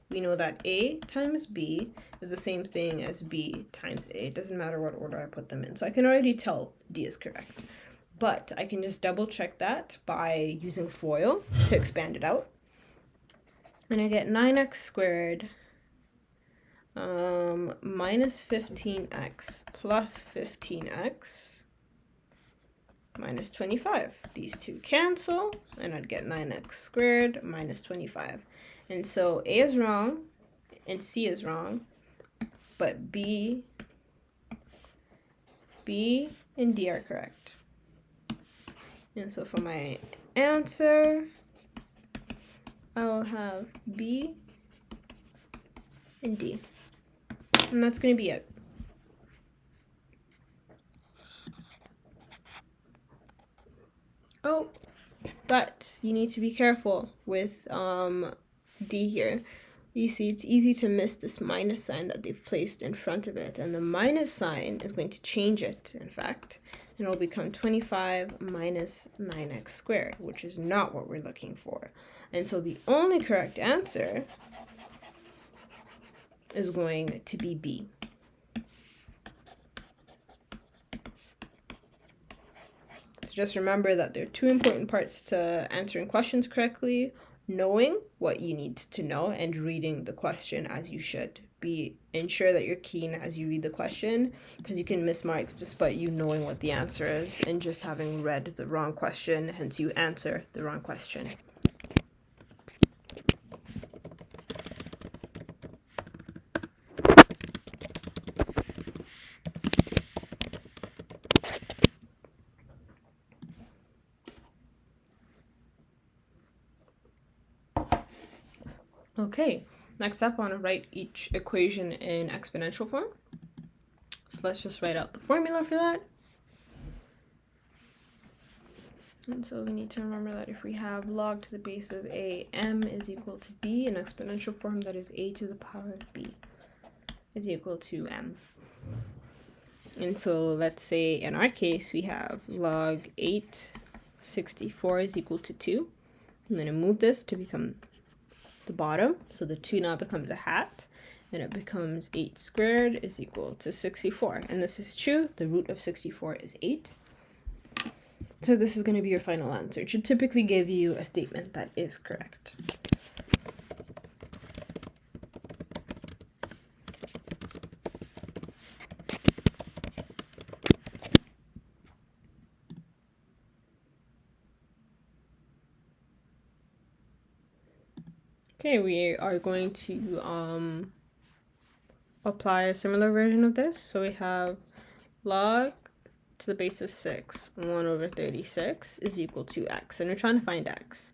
we know that A times B is the same thing as B times A. It doesn't matter what order I put them in. So I can already tell D is correct. But I can just double check that by using FOIL to expand it out. And I get 9x squared minus 15x plus 15x minus 25. These two cancel, and I'd get 9x squared minus 25. And so A is wrong, and C is wrong, but B and D are correct. And so for my answer, I will have B and D. And that's going to be it. Oh, but you need to be careful with D here. You see, it's easy to miss this minus sign that they've placed in front of it. And the minus sign is going to change it, in fact. And it'll become 25 minus 9x squared, which is not what we're looking for. And so the only correct answer is going to be B. So just remember that there are two important parts to answering questions correctly: knowing what you need to know and reading the question as you should. Ensure that you're keen as you read the question, because you can miss marks despite you knowing what the answer is and just having read the wrong question, hence you answer the wrong question. Okay, next up I want to write each equation in exponential form. So let's just write out the formula for that. And so we need to remember that if we have log to the base of a, m is equal to b, in exponential form that is a to the power of b is equal to m. And so let's say in our case we have log 864 is equal to 2. I'm going to move this to become the bottom, so the 2 now becomes a hat, and it becomes 8 squared is equal to 64. And this is true, the root of 64 is 8. So this is going to be your final answer. It should typically give you a statement that is correct. Okay, we are going to apply a similar version of this. So we have log to the base of 6, 1 over 36 is equal to x, and we're trying to find x.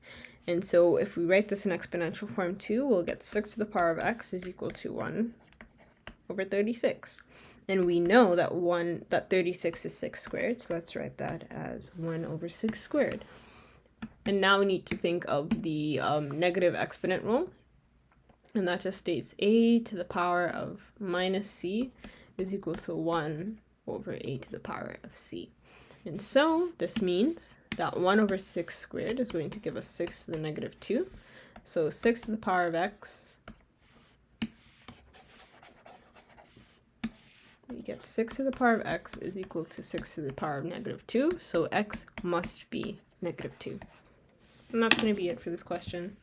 And so if we write this in exponential form too, we'll get 6 to the power of x is equal to 1 over 36. And we know that 36 is 6 squared, so let's write that as 1 over 6 squared. And now we need to think of the negative exponent rule, and that just states a to the power of minus c is equal to 1 over a to the power of c. And so this means that 1 over 6 squared is going to give us 6 to the negative 2. So 6 to the power of x, we get 6 to the power of x is equal to 6 to the power of negative 2. So x must be negative 2. And that's going to be it for this question.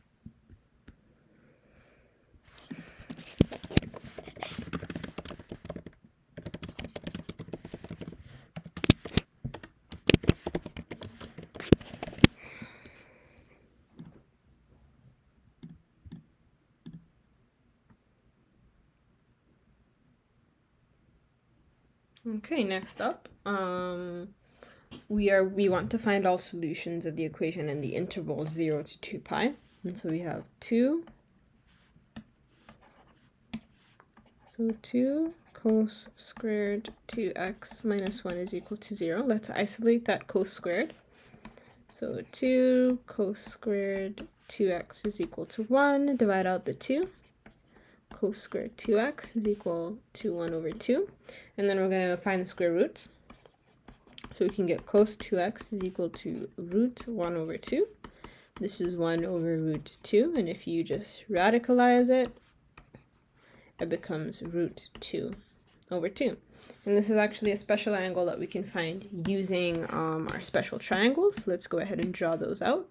Okay, next up, we want to find all solutions of the equation in the interval 0 to 2 pi. And so we have 2 cos squared 2x minus 1 is equal to 0. Let's isolate that cos squared. So 2 cos squared 2x is equal to 1. Divide out the 2. Cos squared 2x is equal to 1 over 2. And then we're going to find the square roots. So we can get cos 2x is equal to root 1 over 2. This is 1 over root 2. And if you just radicalize it, it becomes root 2 over 2. And this is actually a special angle that we can find using our special triangles. So let's go ahead and draw those out.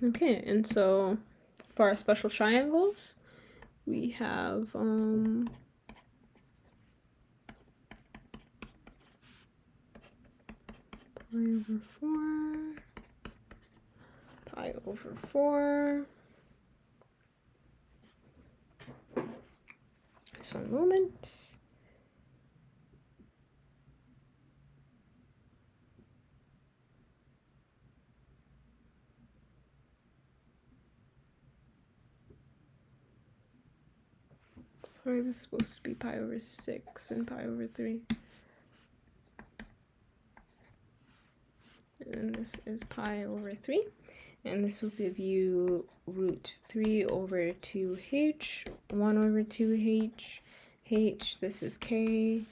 Okay, and so for our special triangles, we have pi over 4. Just one moment. Sorry, this is supposed to be pi over 6 and pi over 3. And this is pi over 3. And this will give you root 3 over 2h, 1 over 2h, h, this is k,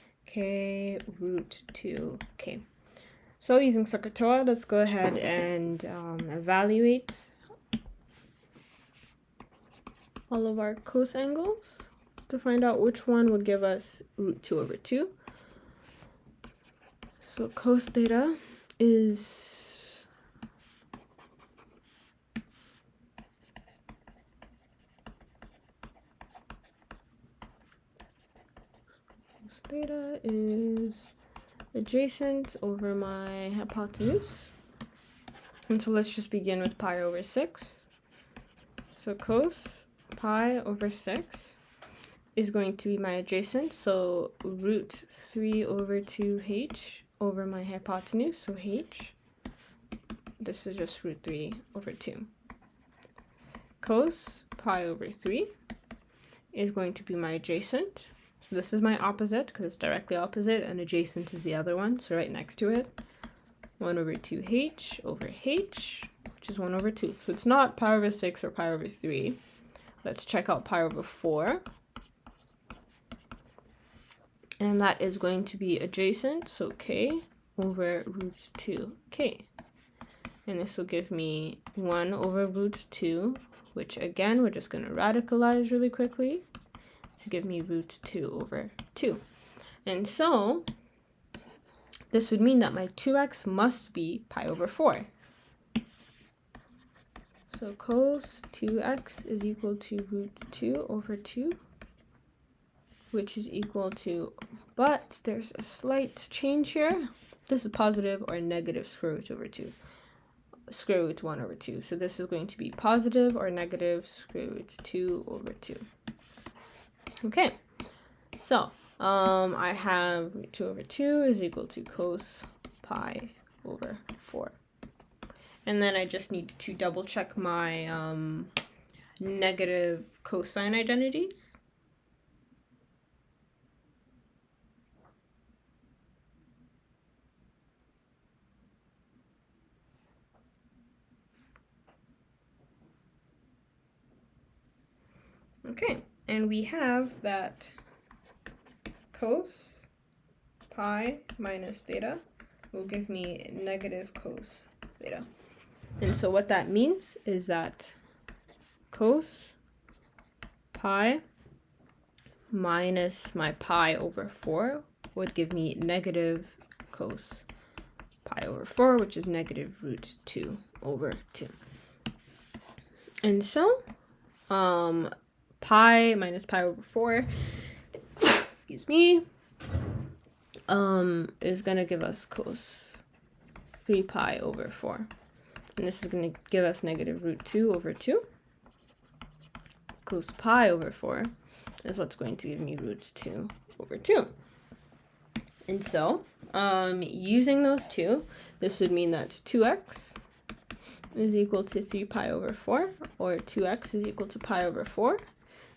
root 2k. So using SOHCAHTOA, let's go ahead and evaluate all of our cosangles to find out which one would give us root 2 over 2. So cos theta is adjacent over my hypotenuse. And so let's just begin with pi over 6. So cos pi over 6 is going to be my adjacent, so root 3 over 2h over my hypotenuse, so h. This is just root 3 over 2. Cos pi over 3 is going to be my adjacent. So this is my opposite, because it's directly opposite, and adjacent is the other one, so right next to it. 1 over 2h over h, which is 1 over 2. So it's not pi over 6 or pi over 3. Let's check out pi over 4. And that is going to be adjacent, so k over root 2k. And this will give me 1 over root 2, which again, we're just going to radicalize really quickly to give me root 2 over 2. And so this would mean that my 2x must be pi over 4. So cos 2x is equal to root 2 over 2, which is equal to, but there's a slight change here. This is positive or negative square root over 2. Square root 1 over 2. So this is going to be positive or negative square root 2 over 2. Okay, so I have 2 over 2 is equal to cos pi over 4. And then I just need to double check my negative cosine identities. Okay, and we have that cos pi minus theta will give me negative cos theta. And so what that means is that cos pi minus my pi over 4 would give me negative cos pi over 4, which is negative root 2 over 2. And so pi minus pi over 4, excuse me, is going to give us cos 3 pi over 4. And this is going to give us negative root 2 over 2. Cos pi over 4 is what's going to give me root 2 over 2. And so, using those two, this would mean that 2x is equal to 3 pi over 4, or 2x is equal to pi over 4.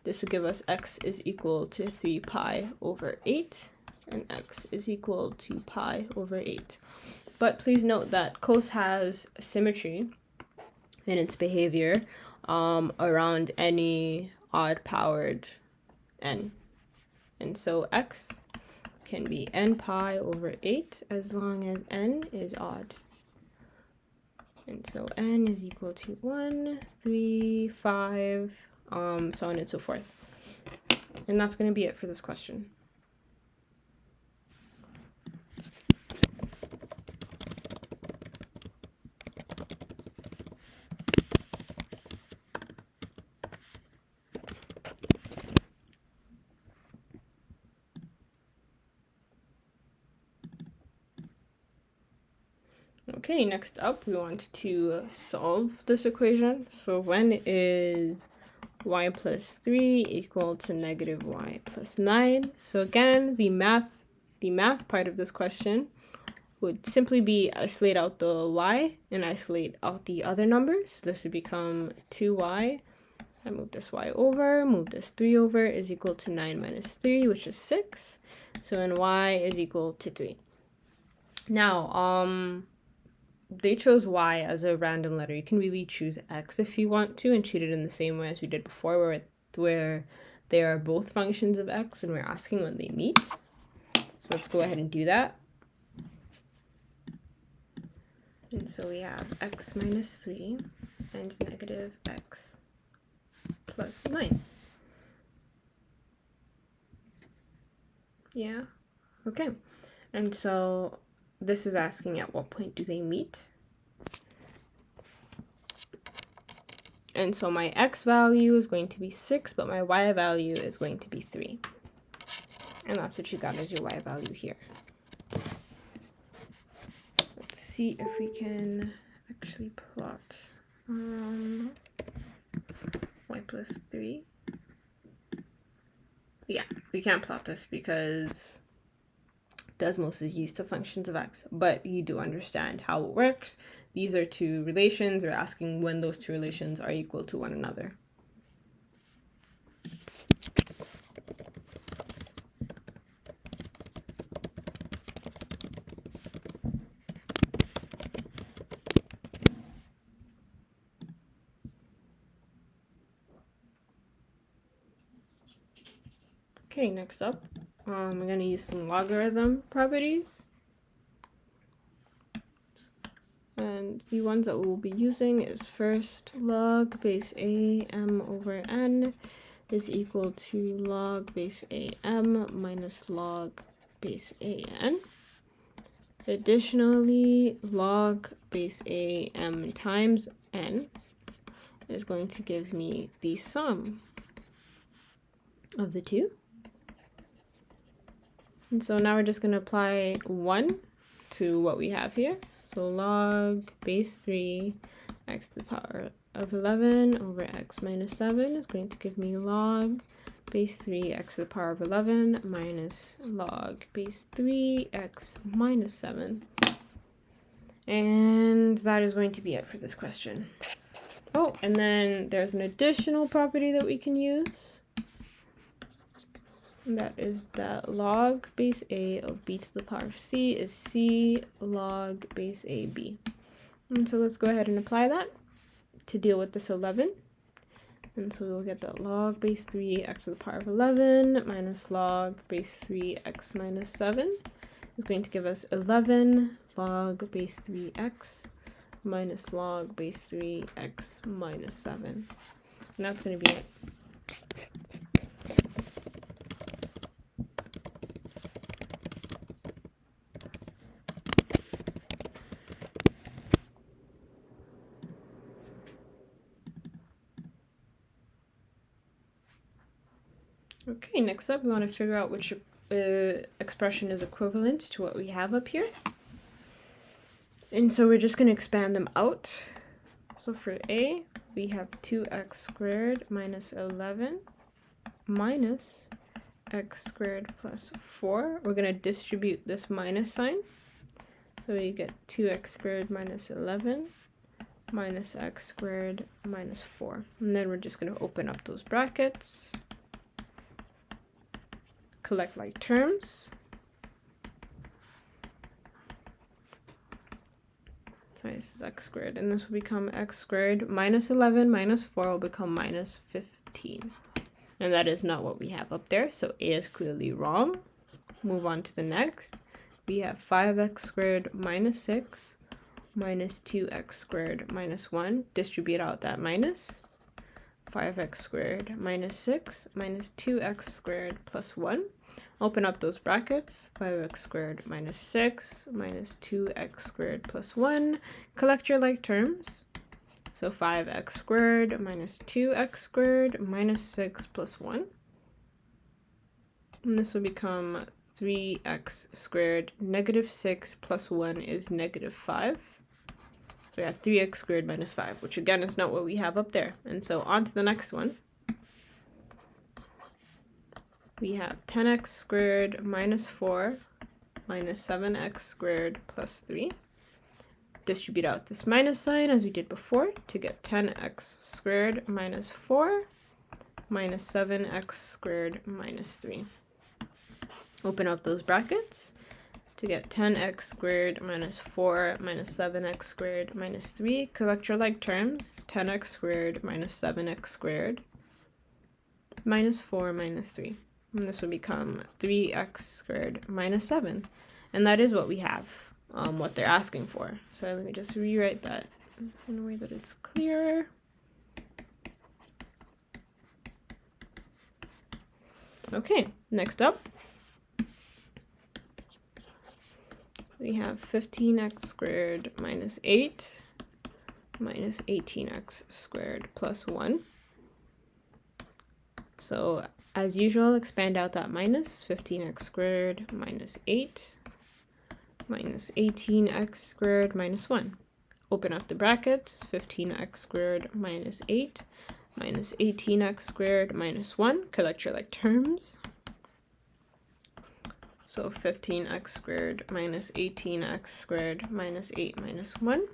This would give us x is equal to 3 pi over 8, and x is equal to pi over 8. But please note that cos has symmetry in its behavior around any odd-powered n. And so x can be n pi over 8 as long as n is odd. And so n is equal to 1, 3, 5, so on and so forth. And that's going to be it for this question. Okay, next up we want to solve this equation. So when is y plus 3 equal to negative y plus 9? So again, the math part of this question would simply be isolate out the y and isolate out the other numbers. This would become 2y. I move this y over, move this 3 over, is equal to 9 minus 3, which is 6. So then y is equal to 3. Now, they chose y as a random letter. You can really choose x if you want to and treat it in the same way as we did before, where they are both functions of x and we're asking when they meet. So let's go ahead and do that. And so we have x minus 3 and negative x plus 9. Yeah, okay. And so this is asking at what point do they meet. And so my x value is going to be 6, but my y value is going to be 3. And that's what you got as your y value here. Let's see if we can actually plot y plus 3. Yeah, we can't plot this because Desmos is used to functions of x, but you do understand how it works. These are two relations. We're asking when those two relations are equal to one another. Okay, next up, I'm going to use some logarithm properties. And the ones that we'll be using is first log base a m over n is equal to log base a m minus log base a n. Additionally, log base a m times n is going to give me the sum of the two. And so now we're just going to apply 1 to what we have here. So log base 3 x to the power of 11 over x minus 7 is going to give me log base 3 x to the power of 11 minus log base 3 x minus 7. And that is going to be it for this question. Oh, and then there's an additional property that we can use. And that is that log base a of b to the power of c is c log base ab. And so let's go ahead and apply that to deal with this 11. And so we'll get that log base 3 x to the power of 11 minus log base 3 x minus 7 is going to give us 11 log base 3x minus log base 3x minus 7. And that's going to be it. Okay, next up we want to figure out which expression is equivalent to what we have up here. And so we're just going to expand them out. So for a, we have 2x squared minus 11 minus x squared plus 4. We're going to distribute this minus sign. So you get 2x squared minus 11 minus x squared minus 4. And then we're just going to open up those brackets. Collect like terms. Sorry, this is x squared, and this will become x squared minus 11 minus 4 will become minus 15. And that is not what we have up there, so A is clearly wrong. Move on to the next. We have 5x squared minus 6 minus 2x squared minus 1. Distribute out that minus. 5x squared minus 6 minus 2x squared plus 1. Open up those brackets. 5x squared minus 6 minus 2x squared plus 1. Collect your like terms. So 5x squared minus 2x squared minus 6 plus 1. And this will become 3x squared. Negative 6 plus 1 is negative 5. So we have 3x squared minus 5, which again is not what we have up there. And so on to the next one. We have 10x squared minus 4 minus 7x squared plus 3. Distribute out this minus sign as we did before to get 10x squared minus 4 minus 7x squared minus 3. Open up those brackets to get 10x squared minus 4 minus 7x squared minus 3. Collect your like terms. 10x squared minus 7x squared minus 4 minus 3. And this will become 3x squared minus 7. And that is what we have, what they're asking for. So let me just rewrite that in a way that it's clearer. Okay, next up. We have 15x squared minus 8 minus 18x squared plus 1. So as usual, expand out that minus. 15x squared minus 8 minus 18x squared minus 1. Open up the brackets. 15x squared minus 8 minus 18x squared minus 1. Collect your like terms. So 15x squared minus 18x squared minus 8 minus 1.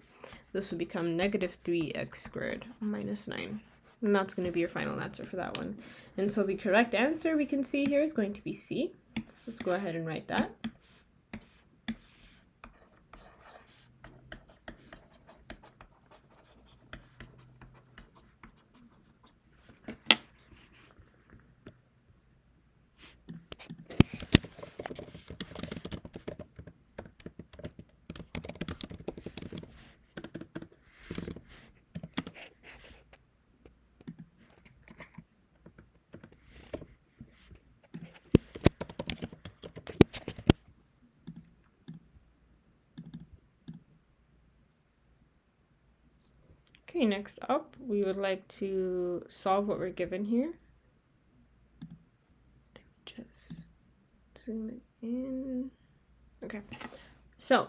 This will become negative 3x squared minus 9. And that's going to be your final answer for that one. And so the correct answer we can see here is going to be C. Let's go ahead and write that. Okay, next up, we would like to solve what we're given here. Let me just zoom it in. Okay, so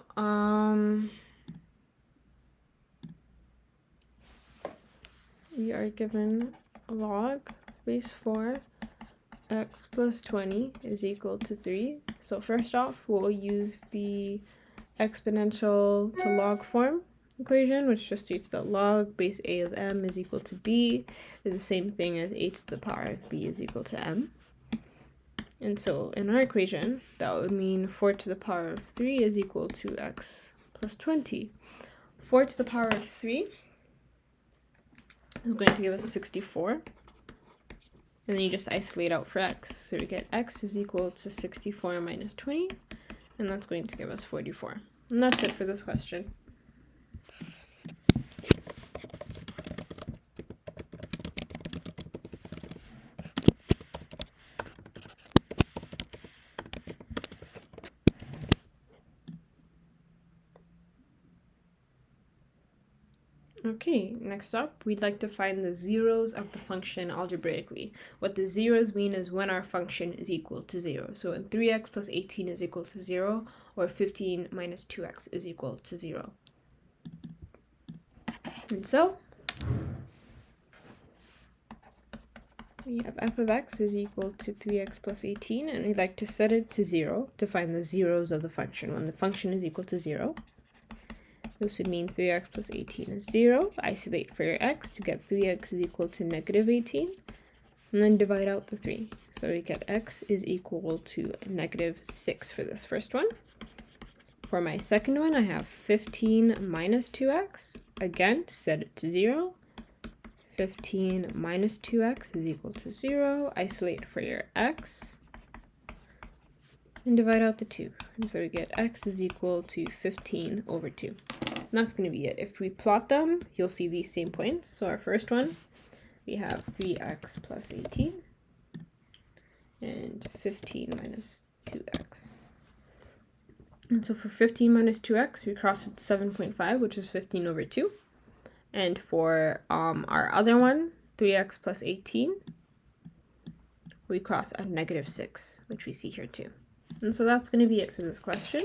we are given log base 4 x plus 20 is equal to 3. So first off, we'll use the exponential to log form equation, which just states that log base a of m is equal to b is the same thing as a to the power of b is equal to m. And so in our equation, that would mean 4 to the power of 3 is equal to x plus 20. 4 to the power of 3 is going to give us 64. And then you just isolate out for x. So we get x is equal to 64 minus 20, and that's going to give us 44. And that's it for this question. Okay, next up, we'd like to find the zeros of the function algebraically. What the zeros mean is when our function is equal to 0. So when 3x plus 18 is equal to 0, or 15 minus 2x is equal to 0. And so, we have f of x is equal to 3x plus 18, and we'd like to set it to 0 to find the zeros of the function when the function is equal to 0. This would mean 3x plus 18 is 0. Isolate for your x to get 3x is equal to negative 18. And then divide out the 3. So we get x is equal to negative 6 for this first one. For my second one, I have 15 minus 2x. Again, set it to 0. 15 minus 2x is equal to 0. Isolate for your x. And divide out the 2. And so we get x is equal to 15 over 2. And that's going to be it. If we plot them, you'll see these same points. So our first one, we have 3x plus 18 and 15 minus 2x. And so for 15 minus 2x, we cross at 7.5, which is 15 over 2. And for our other one, 3x plus 18, we cross at negative 6, which we see here too. And so that's going to be it for this question.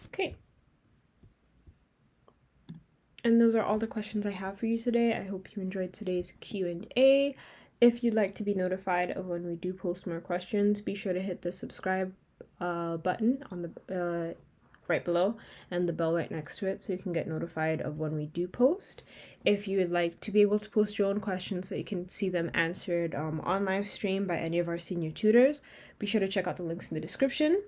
Okay. And those are all the questions I have for you today. I hope you enjoyed today's Q&A. If you'd like to be notified of when we do post more questions, be sure to hit the subscribe button on the right below and the bell right next to it so you can get notified of when we do post. If you would like to be able to post your own questions so you can see them answered on live stream by any of our senior tutors, be sure to check out the links in the description.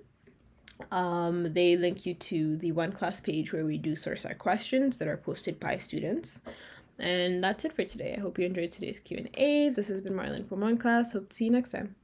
They link you to the OneClass page where we do source our questions that are posted by students. And that's it for today. I hope you enjoyed today's Q&A. This has been Marlyn from OneClass. Hope to see you next time.